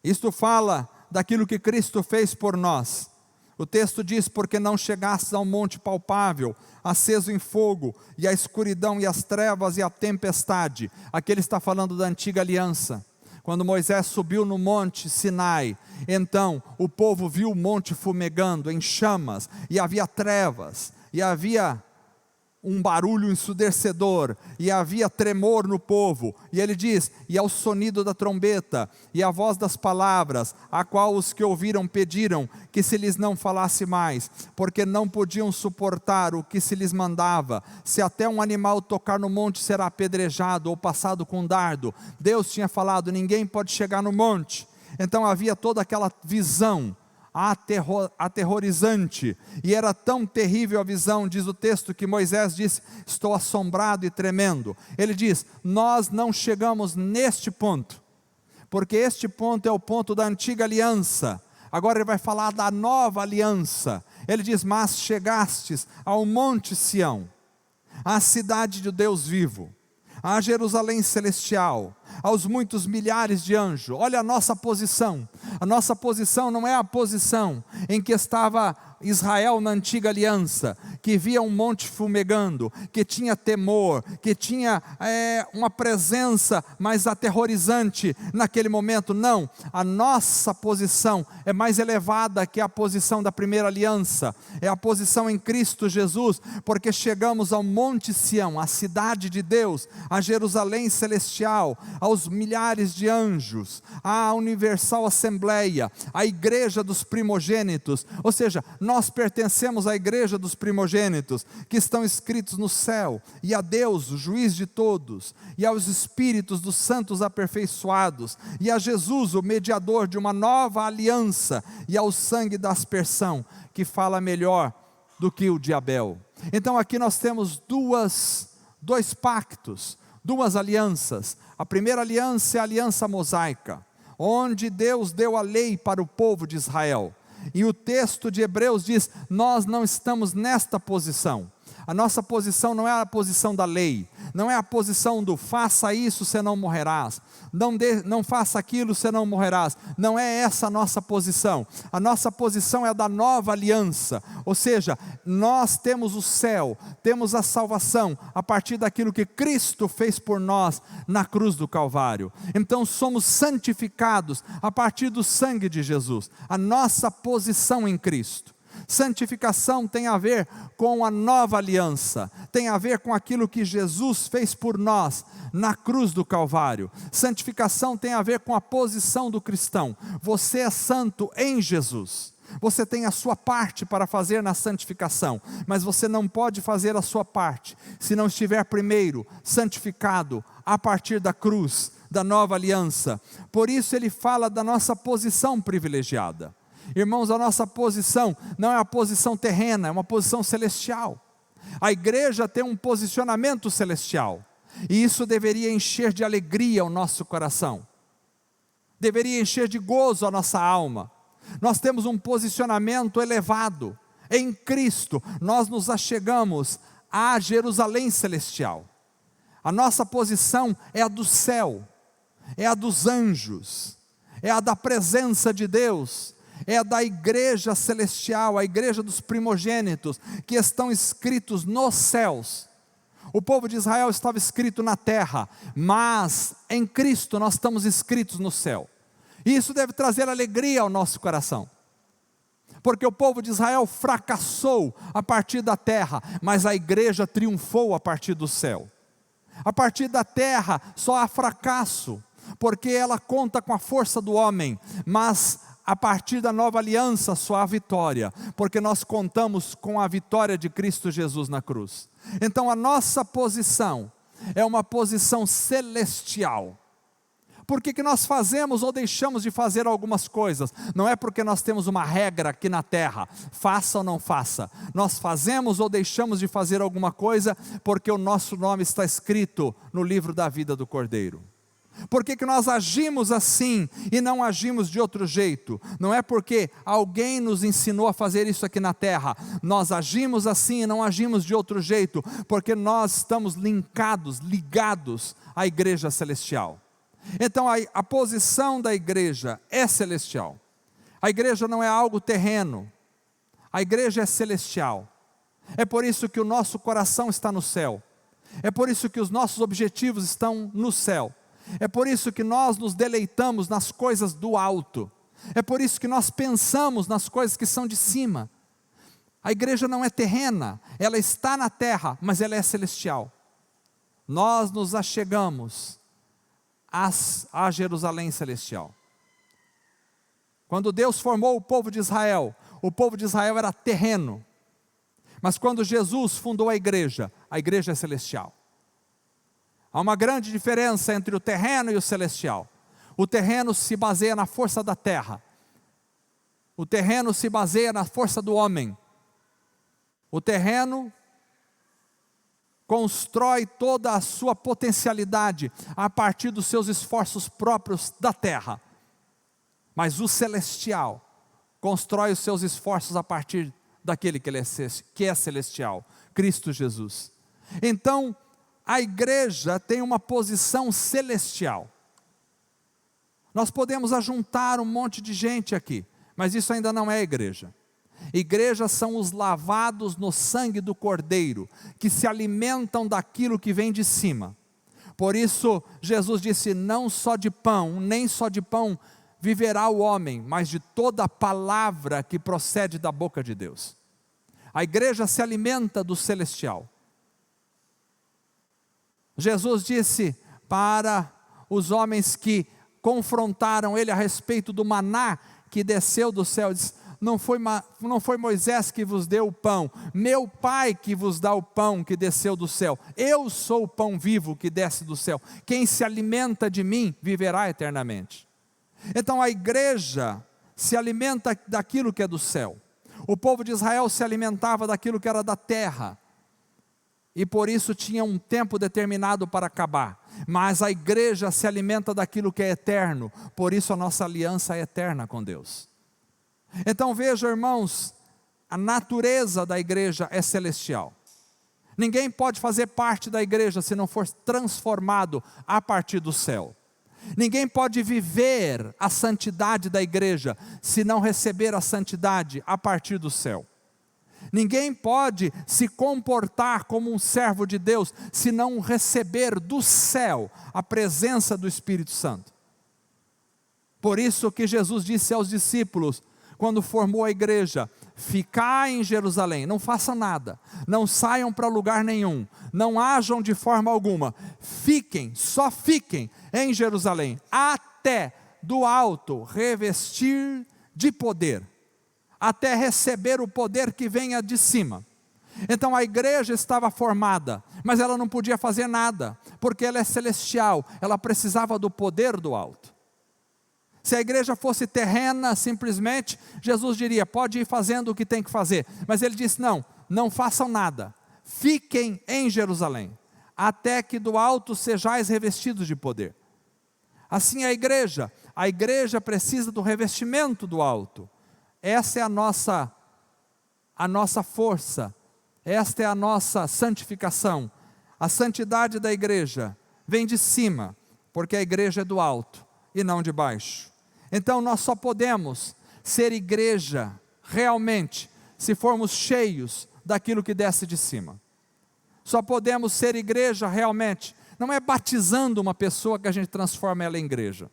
Isto fala daquilo que Cristo fez por nós. O texto diz: porque não chegastes ao monte palpável, aceso em fogo, e a escuridão e as trevas e a tempestade. Aqui ele está falando da antiga aliança. Quando Moisés subiu no monte Sinai, então o povo viu o monte fumegando em chamas, e havia trevas, e havia um barulho ensurdecedor, e havia tremor no povo, e ele diz: e ao sonido da trombeta, e a voz das palavras, a qual os que ouviram pediram que se lhes não falasse mais, porque não podiam suportar o que se lhes mandava. Se até um animal tocar no monte será apedrejado, ou passado com dardo. Deus tinha falado: ninguém pode chegar no monte. Então havia toda aquela visão aterrorizante, e era tão terrível a visão, diz o texto, que Moisés disse: estou assombrado e tremendo. Ele diz: nós não chegamos neste ponto, porque este ponto é o ponto da antiga aliança. Agora ele vai falar da nova aliança. Ele diz: mas chegastes ao monte Sião, à cidade do Deus vivo, a Jerusalém celestial, aos muitos milhares de anjos. Olha a nossa posição. A nossa posição não é a posição em que estava Israel na antiga aliança, que via um monte fumegando, que tinha temor, que tinha uma presença mais aterrorizante naquele momento. Não, a nossa posição é mais elevada que a posição da primeira aliança, é a posição em Cristo Jesus, porque chegamos ao monte Sião, a cidade de Deus, a Jerusalém celestial, aos milhares de anjos, à universal assembleia, à igreja dos primogênitos. Ou seja, nós pertencemos à igreja dos primogênitos, que estão escritos no céu, e a Deus, o juiz de todos, e aos espíritos dos santos aperfeiçoados, e a Jesus, o mediador de uma nova aliança, e ao sangue da aspersão, que fala melhor do que o de Abel. Então aqui nós temos dois pactos, duas alianças. A primeira aliança é a aliança mosaica, onde Deus deu a lei para o povo de Israel. E o texto de Hebreus diz: nós não estamos nesta posição. A nossa posição não é a posição da lei, não é a posição do faça isso, senão morrerás, não faça aquilo, senão morrerás. Não é essa a nossa posição. A nossa posição é a da nova aliança, ou seja, nós temos o céu, temos a salvação a partir daquilo que Cristo fez por nós na cruz do Calvário. Então somos santificados a partir do sangue de Jesus, a nossa posição em Cristo. Santificação tem a ver com a nova aliança, tem a ver com aquilo que Jesus fez por nós na cruz do Calvário. Santificação tem a ver com a posição do cristão. Você é santo em Jesus. Você tem a sua parte para fazer na santificação, mas você não pode fazer a sua parte se não estiver primeiro santificado a partir da cruz, da nova aliança. Por isso ele fala da nossa posição privilegiada. Irmãos, a nossa posição não é a posição terrena, é uma posição celestial. A igreja tem um posicionamento celestial, e isso deveria encher de alegria o nosso coração, deveria encher de gozo a nossa alma. Nós temos um posicionamento elevado em Cristo, nós nos achegamos à Jerusalém celestial. A nossa posição é a do céu, é a dos anjos, é a da presença de Deus, é a da igreja celestial, a igreja dos primogênitos, que estão escritos nos céus. O povo de Israel estava escrito na terra, mas em Cristo nós estamos escritos no céu. E isso deve trazer alegria ao nosso coração, Porque o povo de Israel fracassou a partir da terra, mas a igreja triunfou a partir do céu. A partir da terra só há fracasso, porque ela conta com a força do homem, mas a partir da nova aliança só há vitória, porque nós contamos com a vitória de Cristo Jesus na cruz. Então a nossa posição é uma posição celestial. Por que nós fazemos ou deixamos de fazer algumas coisas? Não é porque nós temos uma regra aqui na terra, faça ou não faça. Nós fazemos ou deixamos de fazer alguma coisa porque o nosso nome está escrito no livro da vida do Cordeiro. Por que nós agimos assim e não agimos de outro jeito? Não é porque alguém nos ensinou a fazer isso aqui na terra. Nós agimos assim e não agimos de outro jeito, porque nós estamos ligados à igreja celestial. Então a posição da igreja é celestial. A igreja não é algo terreno, a igreja é celestial. É por isso que o nosso coração está no céu, é por isso que os nossos objetivos estão no céu, é por isso que nós nos deleitamos nas coisas do alto, é por isso que nós pensamos nas coisas que são de cima. A igreja não é terrena, ela está na terra, mas ela é celestial. Nós nos achegamos a Jerusalém celestial. Quando Deus formou o povo de Israel era terreno, mas quando Jesus fundou a igreja é celestial. Há uma grande diferença entre o terreno e o celestial. O terreno se baseia na força da terra, o terreno se baseia na força do homem, o terreno constrói toda a sua potencialidade a partir dos seus esforços próprios da terra. Mas o celestial constrói os seus esforços a partir daquele que é celestial, Cristo Jesus. Então, a igreja tem uma posição celestial. Nós podemos ajuntar um monte de gente aqui, mas isso ainda não é igreja. Igrejas são os lavados no sangue do Cordeiro, que se alimentam daquilo que vem de cima. Por isso Jesus disse, não só de pão, nem só de pão viverá o homem, mas de toda a palavra que procede da boca de Deus. A igreja se alimenta do celestial. Jesus disse para os homens que confrontaram ele a respeito do maná que desceu do céu, disse, não foi Moisés que vos deu o pão, meu Pai que vos dá o pão que desceu do céu. Eu sou o pão vivo que desce do céu. Quem se alimenta de mim viverá eternamente. Então a igreja se alimenta daquilo que é do céu. O povo de Israel se alimentava daquilo que era da terra, e por isso tinha um tempo determinado para acabar. Mas a igreja se alimenta daquilo que é eterno, por isso a nossa aliança é eterna com Deus. Então veja, irmãos, a natureza da igreja é celestial. Ninguém pode fazer parte da igreja se não for transformado a partir do céu. Ninguém pode viver a santidade da igreja se não receber a santidade a partir do céu. Ninguém pode se comportar como um servo de Deus se não receber do céu a presença do Espírito Santo. Por isso que Jesus disse aos discípulos, quando formou a igreja, ficai em Jerusalém, não façam nada, não saiam para lugar nenhum, não hajam de forma alguma, fiquem, só fiquem em Jerusalém, até do alto revestir de poder, até receber o poder que venha de cima. Então a igreja estava formada, mas ela não podia fazer nada, porque ela é celestial, ela precisava do poder do alto. Se a igreja fosse terrena, simplesmente, Jesus diria, pode ir fazendo o que tem que fazer. Mas ele disse, não façam nada. Fiquem em Jerusalém, até que do alto sejais revestidos de poder. Assim a igreja precisa do revestimento do alto. Essa é a nossa força, esta é a nossa santificação. A santidade da igreja vem de cima, porque a igreja é do alto e não de baixo. Então nós só podemos ser igreja realmente se formos cheios daquilo que desce de cima. Só podemos ser igreja realmente, não é batizando uma pessoa que a gente transforma ela em igreja.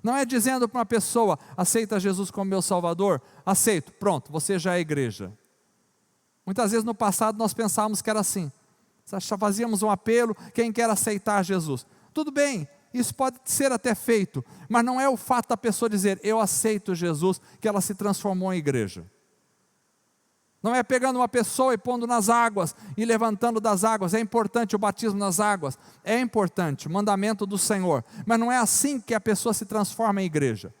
Não é dizendo para uma pessoa: aceita Jesus como meu Salvador, aceito, pronto, você já é igreja. Muitas vezes no passado nós pensávamos que era assim, fazíamos um apelo, quem quer aceitar Jesus? Tudo bem, isso pode ser até feito, mas não é o fato da pessoa dizer, eu aceito Jesus, que ela se transformou em igreja. Não é pegando uma pessoa e pondo nas águas, e levantando das águas. É importante o batismo nas águas, é importante, o mandamento do Senhor, mas não é assim que a pessoa se transforma em igreja.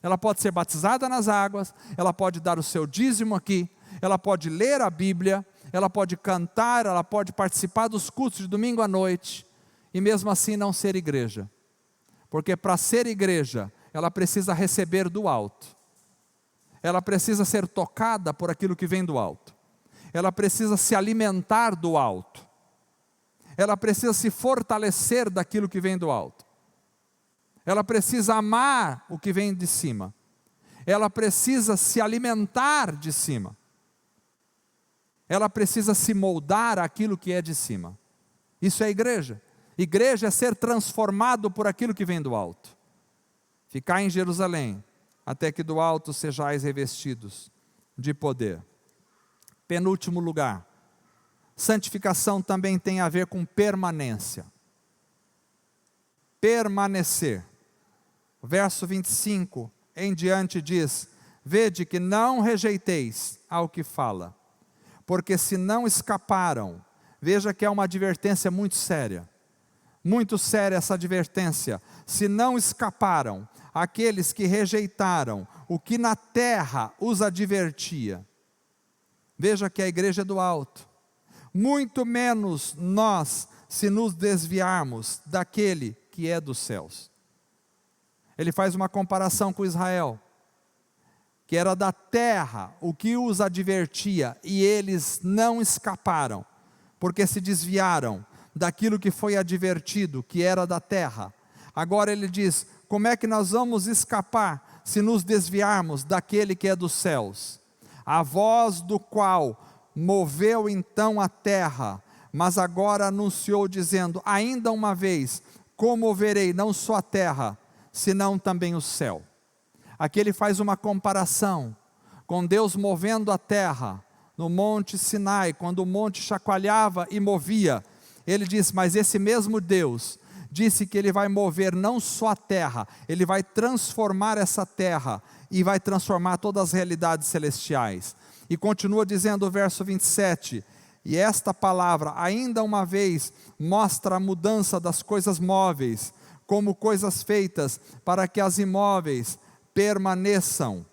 Ela pode ser batizada nas águas, ela pode dar o seu dízimo aqui, ela pode ler a Bíblia, ela pode cantar, ela pode participar dos cultos de domingo à noite, e mesmo assim não ser igreja. Porque para ser igreja, ela precisa receber do alto. Ela precisa ser tocada por aquilo que vem do alto. Ela precisa se alimentar do alto. Ela precisa se fortalecer daquilo que vem do alto. Ela precisa amar o que vem de cima. Ela precisa se alimentar de cima. Ela precisa se moldar aquilo que é de cima. Isso é igreja. Igreja é ser transformado por aquilo que vem do alto. Ficar em Jerusalém, até que do alto sejais revestidos de poder. Penúltimo lugar, santificação também tem a ver com permanência. Permanecer. Verso 25 em diante diz, vede que não rejeiteis ao que fala, porque se não escaparam, veja que é uma advertência muito séria. Muito séria essa advertência. Se não escaparam aqueles que rejeitaram o que na terra os advertia. Veja que a igreja é do alto. Muito menos nós, se nos desviarmos daquele que é dos céus. Ele faz uma comparação com Israel, que era da terra o que os advertia, e eles não escaparam, porque se desviaram daquilo que foi advertido, que era da terra. Agora ele diz, como é que nós vamos escapar, se nos desviarmos daquele que é dos céus? A voz do qual moveu então a terra, mas agora anunciou dizendo, ainda uma vez, comoverei não só a terra, senão também o céu. Aqui ele faz uma comparação, com Deus movendo a terra, no monte Sinai, quando o monte chacoalhava e movia, ele diz, mas esse mesmo Deus disse que Ele vai mover não só a terra, Ele vai transformar essa terra e vai transformar todas as realidades celestiais. E continua dizendo o verso 27, e esta palavra ainda uma vez mostra a mudança das coisas móveis, como coisas feitas para que as imóveis permaneçam.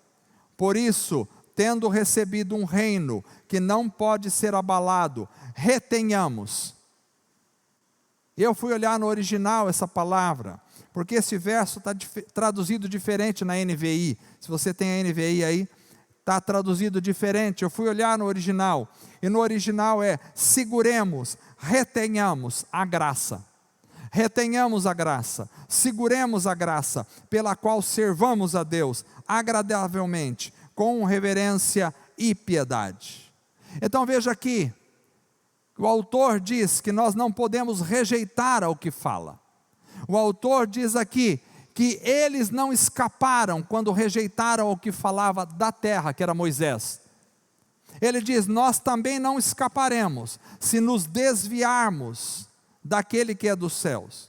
Por isso, tendo recebido um reino que não pode ser abalado, retenhamos. Eu fui olhar no original essa palavra, porque esse verso está traduzido diferente na NVI. Se você tem a NVI aí, está traduzido diferente. Eu fui olhar no original, e no original é, seguremos, retenhamos a graça. Retenhamos a graça, seguremos a graça, pela qual servamos a Deus, agradavelmente, com reverência e piedade. Então veja aqui, o autor diz que nós não podemos rejeitar ao que fala. O autor diz aqui que eles não escaparam quando rejeitaram ao que falava da terra, que era Moisés. Ele diz, nós também não escaparemos se nos desviarmos daquele que é dos céus.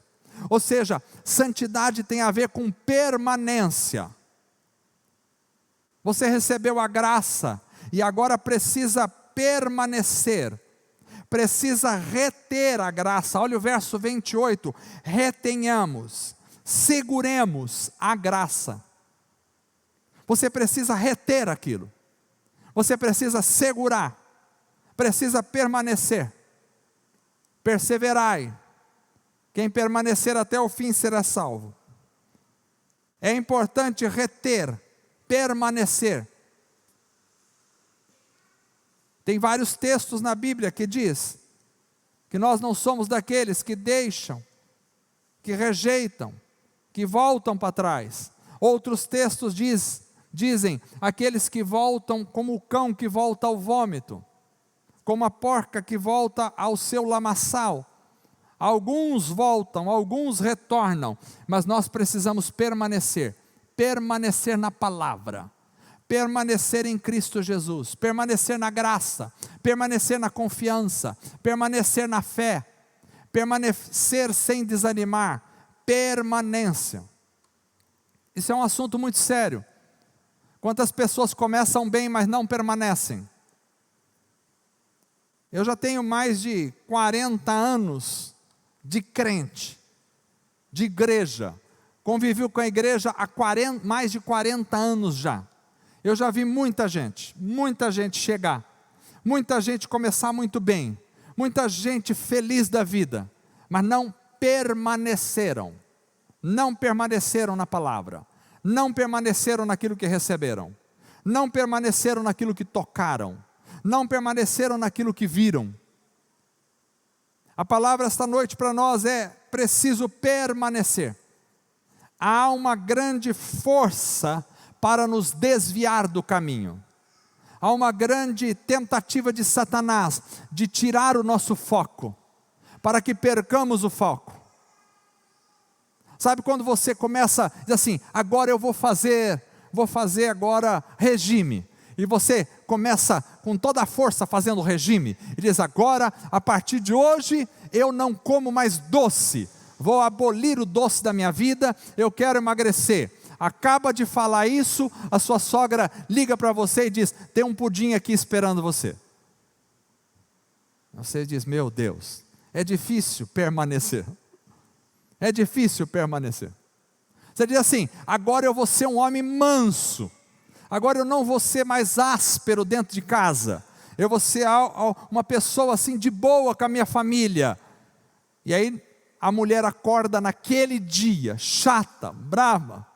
Ou seja, santidade tem a ver com permanência. Você recebeu a graça e agora precisa permanecer. Precisa reter a graça. Olha o verso 28, retenhamos, seguremos a graça. Você precisa reter aquilo, você precisa segurar, precisa permanecer. Perseverai, quem permanecer até o fim será salvo. É importante reter, permanecer. Tem vários textos na Bíblia que diz que nós não somos daqueles que deixam, que rejeitam, que voltam para trás. Outros textos dizem, aqueles que voltam como o cão que volta ao vômito, como a porca que volta ao seu lamaçal. Alguns voltam, alguns retornam, mas nós precisamos permanecer, permanecer na palavra, permanecer em Cristo Jesus, permanecer na graça, permanecer na confiança, permanecer na fé, permanecer sem desanimar, permanência. Isso é um assunto muito sério. Quantas pessoas começam bem, mas não permanecem? Eu já tenho mais de 40 anos de crente, de igreja. Convivi com a igreja há mais de 40 anos já. Eu já vi muita gente chegar, muita gente começar muito bem, muita gente feliz da vida, mas não permaneceram na palavra, não permaneceram naquilo que receberam, não permaneceram naquilo que tocaram, não permaneceram naquilo que viram. A palavra esta noite para nós é: preciso permanecer. Há uma grande força para nos desviar do caminho. Há uma grande tentativa de Satanás de tirar o nosso foco, para que percamos o foco. Sabe quando você começa, diz assim: agora eu vou fazer agora regime. E você começa com toda a força fazendo regime. E diz: agora, a partir de hoje, eu não como mais doce. Vou abolir o doce da minha vida, eu quero emagrecer. Acaba de falar isso, a sua sogra liga para você e diz: tem um pudim aqui esperando você. Você diz: meu Deus, é difícil permanecer. É difícil permanecer. Você diz assim: agora eu vou ser um homem manso. Agora eu não vou ser mais áspero dentro de casa. Eu vou ser uma pessoa assim de boa com a minha família. E aí a mulher acorda naquele dia, chata, brava,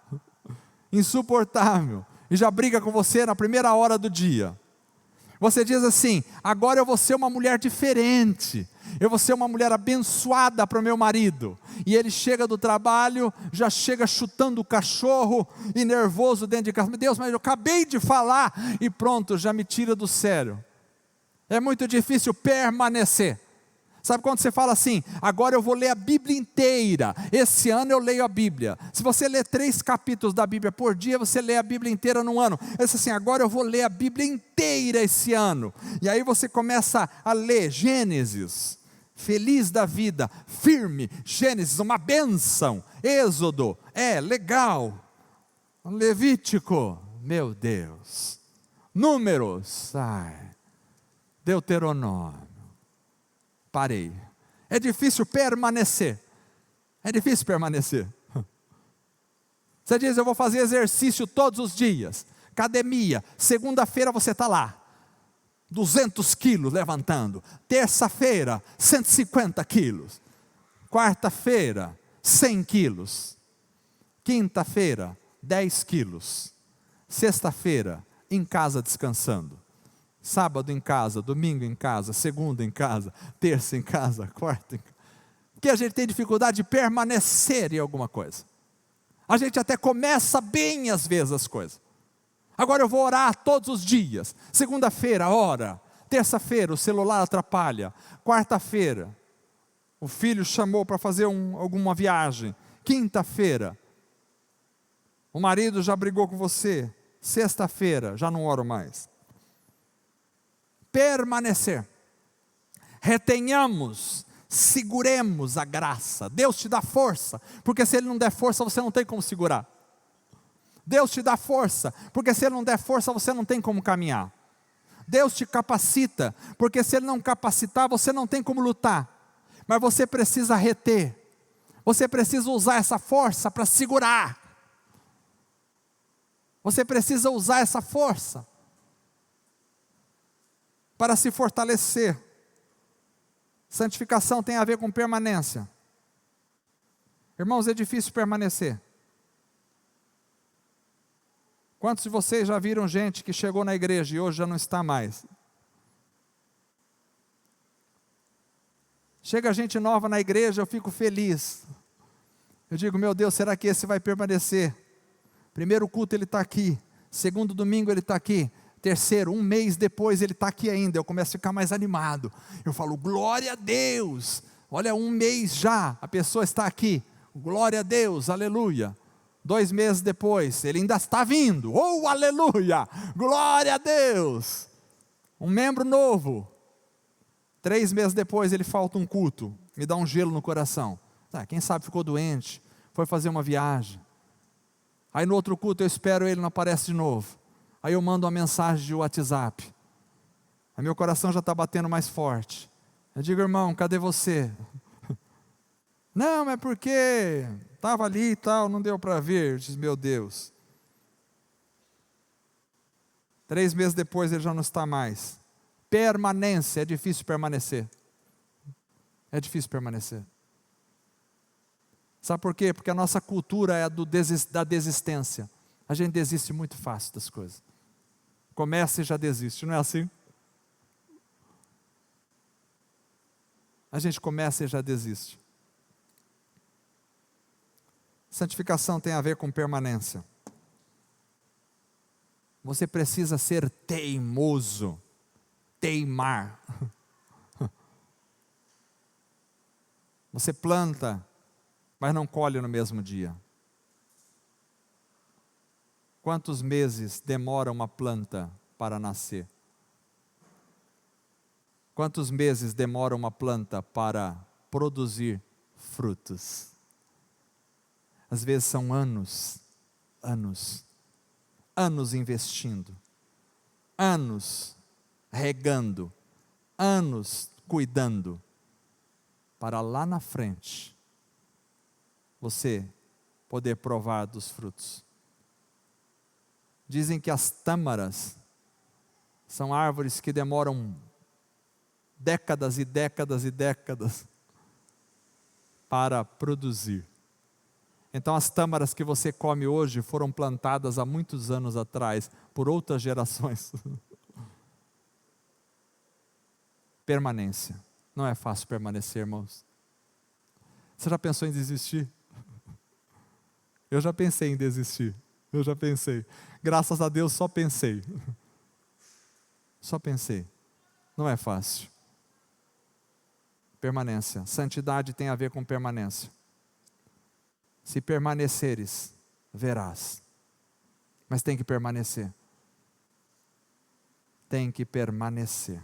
insuportável, e já briga com você na primeira hora do dia. Você diz assim: agora eu vou ser uma mulher diferente, eu vou ser uma mulher abençoada para o meu marido. E ele chega do trabalho, já chega chutando o cachorro e nervoso dentro de casa. Meu Deus, mas eu acabei de falar, e pronto, já me tira do sério. É muito difícil permanecer. Sabe quando você fala assim: agora eu vou ler a Bíblia inteira, esse ano eu leio a Bíblia. Se você lê 3 capítulos da Bíblia por dia, você lê a Bíblia inteira num ano. Eu disse assim: agora eu vou ler a Bíblia inteira esse ano. E aí você começa a ler Gênesis, feliz da vida, firme. Gênesis, uma bênção. Êxodo, legal. Levítico, meu Deus. Números, Deuteronômio. Parei. É difícil permanecer. É difícil permanecer. Você diz: eu vou fazer exercício todos os dias. Academia. Segunda-feira você está lá. 200 quilos levantando. Terça-feira, 150 quilos. Quarta-feira, 100 quilos. Quinta-feira, 10 quilos. Sexta-feira, em casa descansando. Sábado em casa, domingo em casa, segunda em casa, terça em casa, quarta em casa. Porque a gente tem dificuldade de permanecer em alguma coisa. A gente até começa bem às vezes as coisas. Agora eu vou orar todos os dias. Segunda-feira, ora. Terça-feira, o celular atrapalha. Quarta-feira, o filho chamou para fazer alguma viagem. Quinta-feira, o marido já brigou com você. Sexta-feira, já não oro mais. Permanecer. Retenhamos, seguremos a graça. Deus te dá força, porque se Ele não der força, você não tem como segurar. Deus te dá força, porque se Ele não der força, você não tem como caminhar. Deus te capacita, porque se Ele não capacitar, você não tem como lutar. Mas você precisa reter, você precisa usar essa força para segurar. Você precisa usar essa força para se fortalecer. Santificação tem a ver com permanência. Irmãos, é difícil permanecer. Quantos de vocês já viram gente que chegou na igreja e hoje já não está mais? Chega gente nova na igreja, eu fico feliz. Eu digo: meu Deus, será que esse vai permanecer? Primeiro culto ele está aqui, segundo domingo ele está aqui, terceiro, um mês depois ele está aqui ainda. Eu começo a ficar mais animado. Eu falo: glória a Deus. Olha, um mês já, a pessoa está aqui. Glória a Deus, aleluia. 2 meses depois, ele ainda está vindo. Oh, aleluia! Glória a Deus! Um membro novo. 3 meses depois ele falta um culto. Me dá um gelo no coração. Quem sabe ficou doente, foi fazer uma viagem. Aí no outro culto eu espero ele, não aparece de novo. Aí eu mando uma mensagem de WhatsApp. Aí meu coração já está batendo mais forte. Eu digo, irmão, cadê você? Não, é porque estava ali e tal, não deu para vir. Eu disse, meu Deus. 3 meses depois ele já não está mais. Permanência, é difícil permanecer. É difícil permanecer. Sabe por quê? Porque a nossa cultura é da desistência. A gente desiste muito fácil das coisas. Começa e já desiste, não é assim? A gente começa e já desiste. Santificação tem a ver com permanência. Você precisa ser teimoso, teimar. Você planta, mas não colhe no mesmo dia. Quantos meses demora uma planta para nascer? Quantos meses demora uma planta para produzir frutos? Às vezes são anos investindo, anos regando, anos cuidando, para lá na frente você poder provar dos frutos. Dizem que as tâmaras são árvores que demoram décadas e décadas e décadas para produzir. Então as tâmaras que você come hoje foram plantadas há muitos anos atrás, por outras gerações. Permanência. Não é fácil permanecer, irmãos. Você já pensou em desistir? Eu já pensei em desistir. Eu já pensei. Graças a Deus só pensei. Só pensei. Não é fácil. Permanência. Santidade tem a ver com permanência. Se permaneceres, verás. Mas tem que permanecer. Tem que permanecer.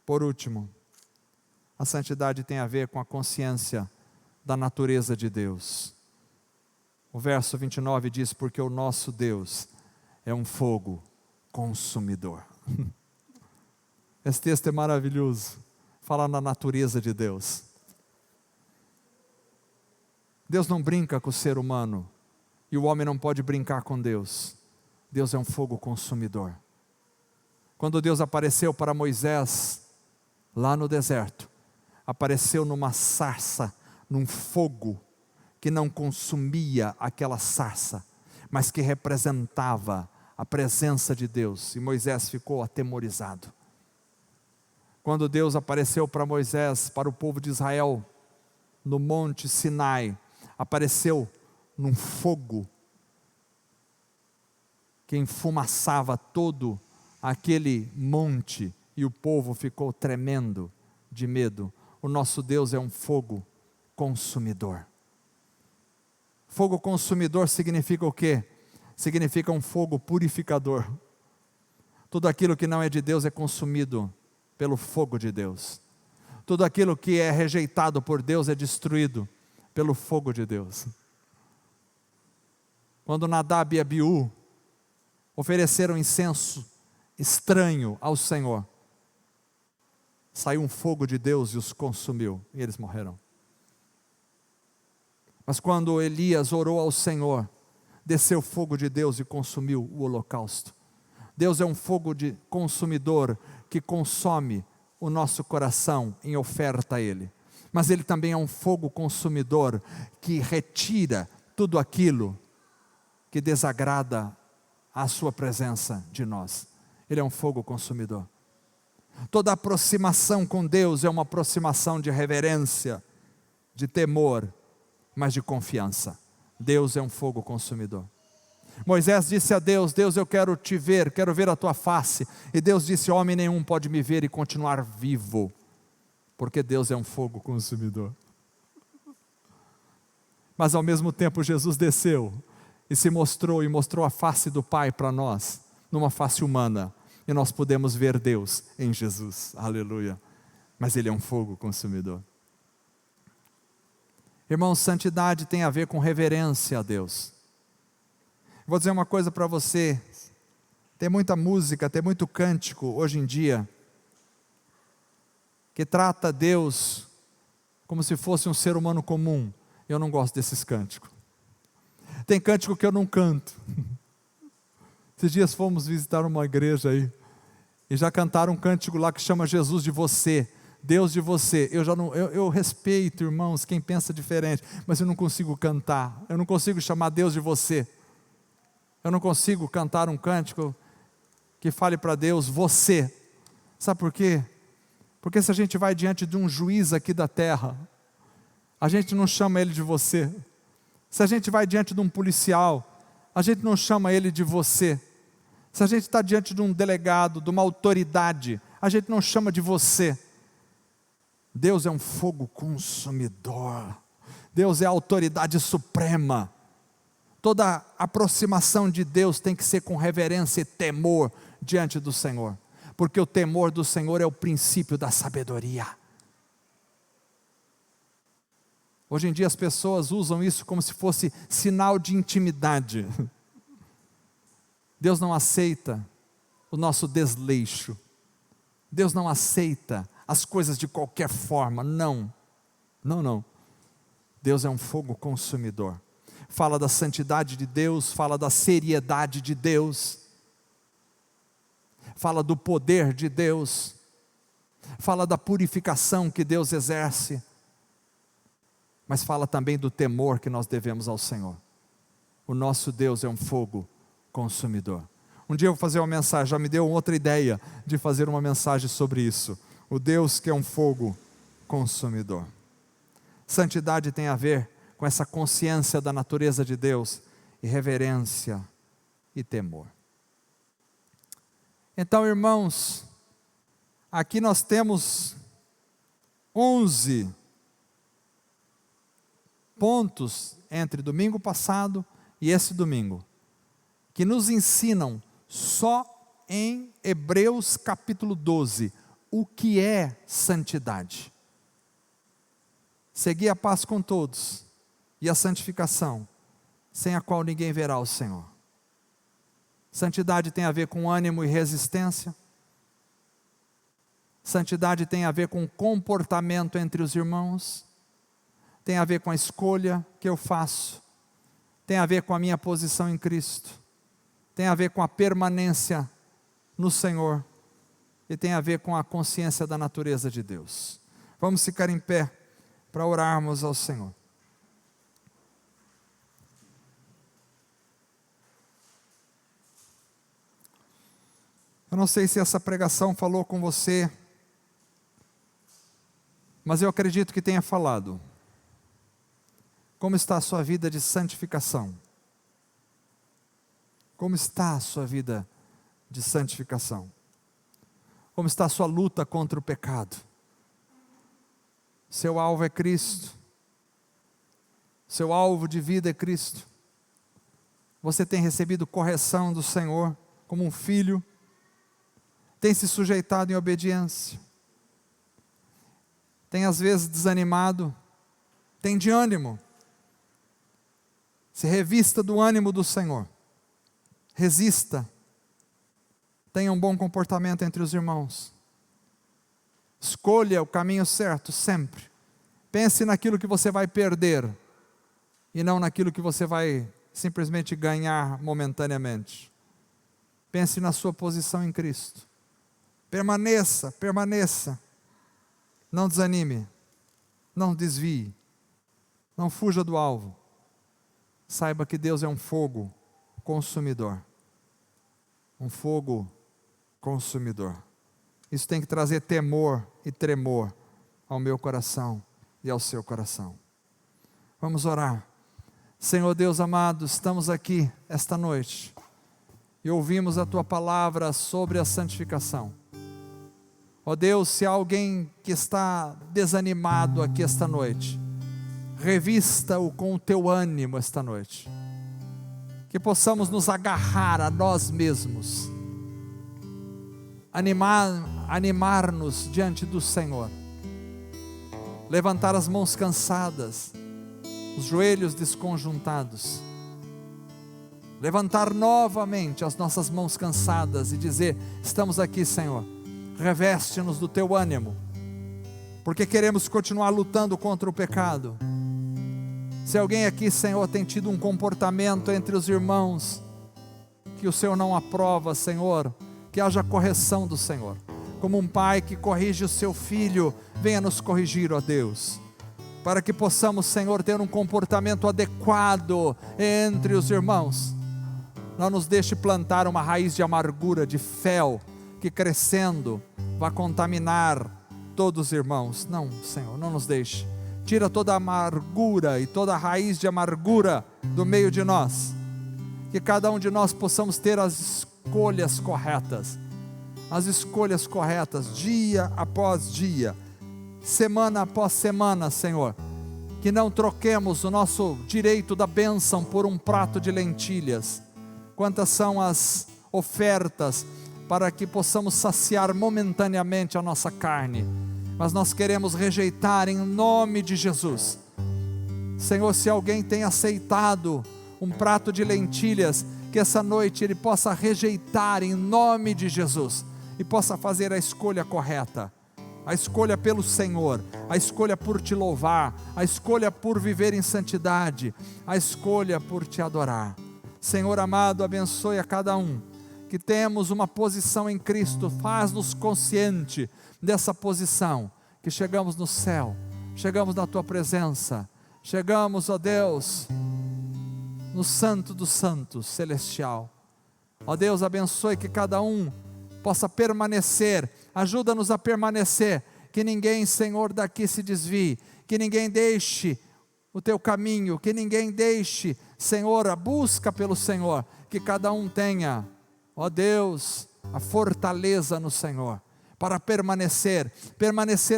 Por último, a santidade tem a ver com a consciência da natureza de Deus. O verso 29 diz, porque o nosso Deus é um fogo consumidor. Esse texto é maravilhoso, fala na natureza de Deus. Deus não brinca com o ser humano, e o homem não pode brincar com Deus. Deus é um fogo consumidor. Quando Deus apareceu para Moisés, lá no deserto, apareceu numa sarça, num fogo, que não consumia aquela sarça, mas que representava a presença de Deus, e Moisés ficou atemorizado. Quando Deus apareceu para Moisés, para o povo de Israel, no monte Sinai, apareceu num fogo, que enfumaçava todo aquele monte, e o povo ficou tremendo de medo. O nosso Deus é um fogo consumidor. Fogo consumidor significa o quê? Significa um fogo purificador. Tudo aquilo que não é de Deus é consumido pelo fogo de Deus. Tudo aquilo que é rejeitado por Deus é destruído pelo fogo de Deus. Quando Nadab e Abiú ofereceram incenso estranho ao Senhor, saiu um fogo de Deus e os consumiu, e eles morreram. Mas quando Elias orou ao Senhor, desceu fogo de Deus e consumiu o holocausto. Deus é um fogo consumidor que consome o nosso coração em oferta a Ele. Mas Ele também é um fogo consumidor que retira tudo aquilo que desagrada a sua presença de nós. Ele é um fogo consumidor. Toda aproximação com Deus é uma aproximação de reverência, de temor, mas de confiança. Deus é um fogo consumidor. Moisés disse a Deus, Deus, eu quero te ver, quero ver a tua face. E Deus disse, homem nenhum pode me ver e continuar vivo, porque Deus é um fogo consumidor. Mas ao mesmo tempo Jesus desceu e se mostrou, e mostrou a face do Pai para nós, numa face humana, e nós podemos ver Deus em Jesus, aleluia, mas Ele é um fogo consumidor. Irmãos, santidade tem a ver com reverência a Deus. Vou dizer uma coisa para você, tem muita música, tem muito cântico hoje em dia, que trata Deus como se fosse um ser humano comum. Eu não gosto desses cânticos. Tem cântico que eu não canto. Esses dias fomos visitar uma igreja aí, e já cantaram um cântico lá que chama Jesus de você, Deus de você. Eu respeito, irmãos, quem pensa diferente, mas eu não consigo cantar, eu não consigo chamar Deus de você. Eu não consigo cantar um cântico que fale para Deus, você. Sabe por quê? Porque se a gente vai diante de um juiz aqui da terra, a gente não chama ele de você. Se a gente vai diante de um policial, a gente não chama ele de você. Se a gente está diante de um delegado, de uma autoridade, a gente não chama de você. Deus é um fogo consumidor. Deus é a autoridade suprema. Toda aproximação de Deus tem que ser com reverência e temor diante do Senhor, porque o temor do Senhor é o princípio da sabedoria. Hoje em dia as pessoas usam isso como se fosse sinal de intimidade. Deus não aceita o nosso desleixo. Deus não aceita as coisas de qualquer forma, não. Deus é um fogo consumidor. Fala da santidade de Deus, fala da seriedade de Deus, fala do poder de Deus, fala da purificação que Deus exerce, mas fala também do temor que nós devemos ao Senhor. O nosso Deus é um fogo consumidor. Um dia eu vou fazer uma mensagem, já me deu outra ideia de fazer uma mensagem sobre isso. O Deus que é um fogo consumidor. Santidade tem a ver com essa consciência da natureza de Deus, e reverência e temor. Então, irmãos, aqui nós temos 11 pontos entre domingo passado e esse domingo, que nos ensinam só em Hebreus capítulo 12, o que é santidade. Segui a paz com todos, e a santificação, sem a qual ninguém verá o Senhor. Santidade tem a ver com ânimo e resistência. Santidade tem a ver com comportamento entre os irmãos. Tem a ver com a escolha que eu faço. Tem a ver com a minha posição em Cristo. Tem a ver com a permanência no Senhor. E tem a ver com a consciência da natureza de Deus. Vamos ficar em pé para orarmos ao Senhor. Eu não sei se essa pregação falou com você, mas eu acredito que tenha falado. Como está a sua vida de santificação? Como está a sua vida de santificação? Como está a sua luta contra o pecado? Seu alvo é Cristo. Seu alvo de vida é Cristo. Você tem recebido correção do Senhor como um filho? Tem se sujeitado em obediência? Tem às vezes desanimado? Tem de ânimo? Se revista do ânimo do Senhor. Resista. Tenha um bom comportamento entre os irmãos. Escolha o caminho certo sempre. Pense naquilo que você vai perder e não naquilo que você vai simplesmente ganhar momentaneamente. Pense na sua posição em Cristo. Permaneça. Não desanime. Não desvie. Não fuja do alvo. Saiba que Deus é um fogo consumidor. Um fogo consumidor. Isso tem que trazer temor e tremor ao meu coração e ao seu coração. Vamos orar. Senhor Deus amado, estamos aqui esta noite e ouvimos a Tua palavra sobre a santificação. Ó Deus, se há alguém que está desanimado aqui esta noite, revista-o com o Teu ânimo esta noite. que possamos nos agarrar a nós mesmos, animar-nos diante do Senhor, levantar as mãos cansadas, os joelhos desconjuntados, levantar novamente as nossas mãos cansadas e dizer: estamos aqui, Senhor, reveste-nos do teu ânimo, porque queremos continuar lutando contra o pecado. Se alguém aqui, Senhor, tem tido um comportamento entre os irmãos que o Senhor não aprova, Senhor, que haja correção do Senhor. Como um pai que corrige o seu filho, venha nos corrigir, ó Deus, para que possamos, Senhor, ter um comportamento adequado entre os irmãos. Não nos deixe plantar uma raiz de amargura, de fel, que crescendo vai contaminar todos os irmãos. Não, Senhor, não nos deixe. Tira toda a amargura e toda a raiz de amargura do meio de nós. Que cada um de nós possamos ter as escolhas corretas. As escolhas corretas, dia após dia, semana após semana, Senhor. Que não troquemos o nosso direito da bênção por um prato de lentilhas. Quantas são as ofertas para que possamos saciar momentaneamente a nossa carne, mas nós queremos rejeitar em nome de Jesus. Senhor, se alguém tem aceitado um prato de lentilhas, que essa noite ele possa rejeitar em nome de Jesus, e possa fazer a escolha correta, a escolha pelo Senhor, a escolha por te louvar, a escolha por viver em santidade, a escolha por te adorar. Senhor amado, abençoe a cada um, que temos uma posição em Cristo, faz-nos consciente dessa posição, que chegamos no céu, chegamos na tua presença, chegamos, ó Deus, no Santo dos Santos celestial. Ó Deus, abençoe que cada um possa permanecer, ajuda-nos a permanecer, que ninguém, Senhor, daqui se desvie, que ninguém deixe o teu caminho, que ninguém deixe, Senhor, a busca pelo Senhor, que cada um tenha, ó Deus, a fortaleza no Senhor, para permanecer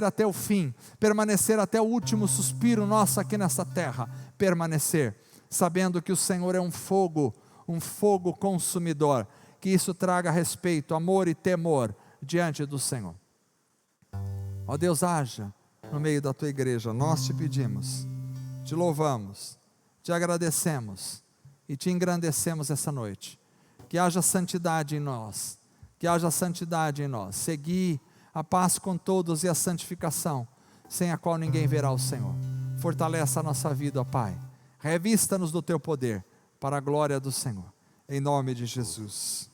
até o fim, permanecer até o último suspiro nosso aqui nessa terra, permanecer, sabendo que o Senhor é um fogo consumidor, que isso traga respeito, amor e temor diante do Senhor. Ó Deus, haja no meio da tua igreja, nós te pedimos, te louvamos, te agradecemos e te engrandecemos essa noite. Que haja santidade em nós, que haja santidade em nós, seguir a paz com todos e a santificação, sem a qual ninguém verá o Senhor. Fortaleça a nossa vida, ó Pai, revista-nos do teu poder, para a glória do Senhor, em nome de Jesus.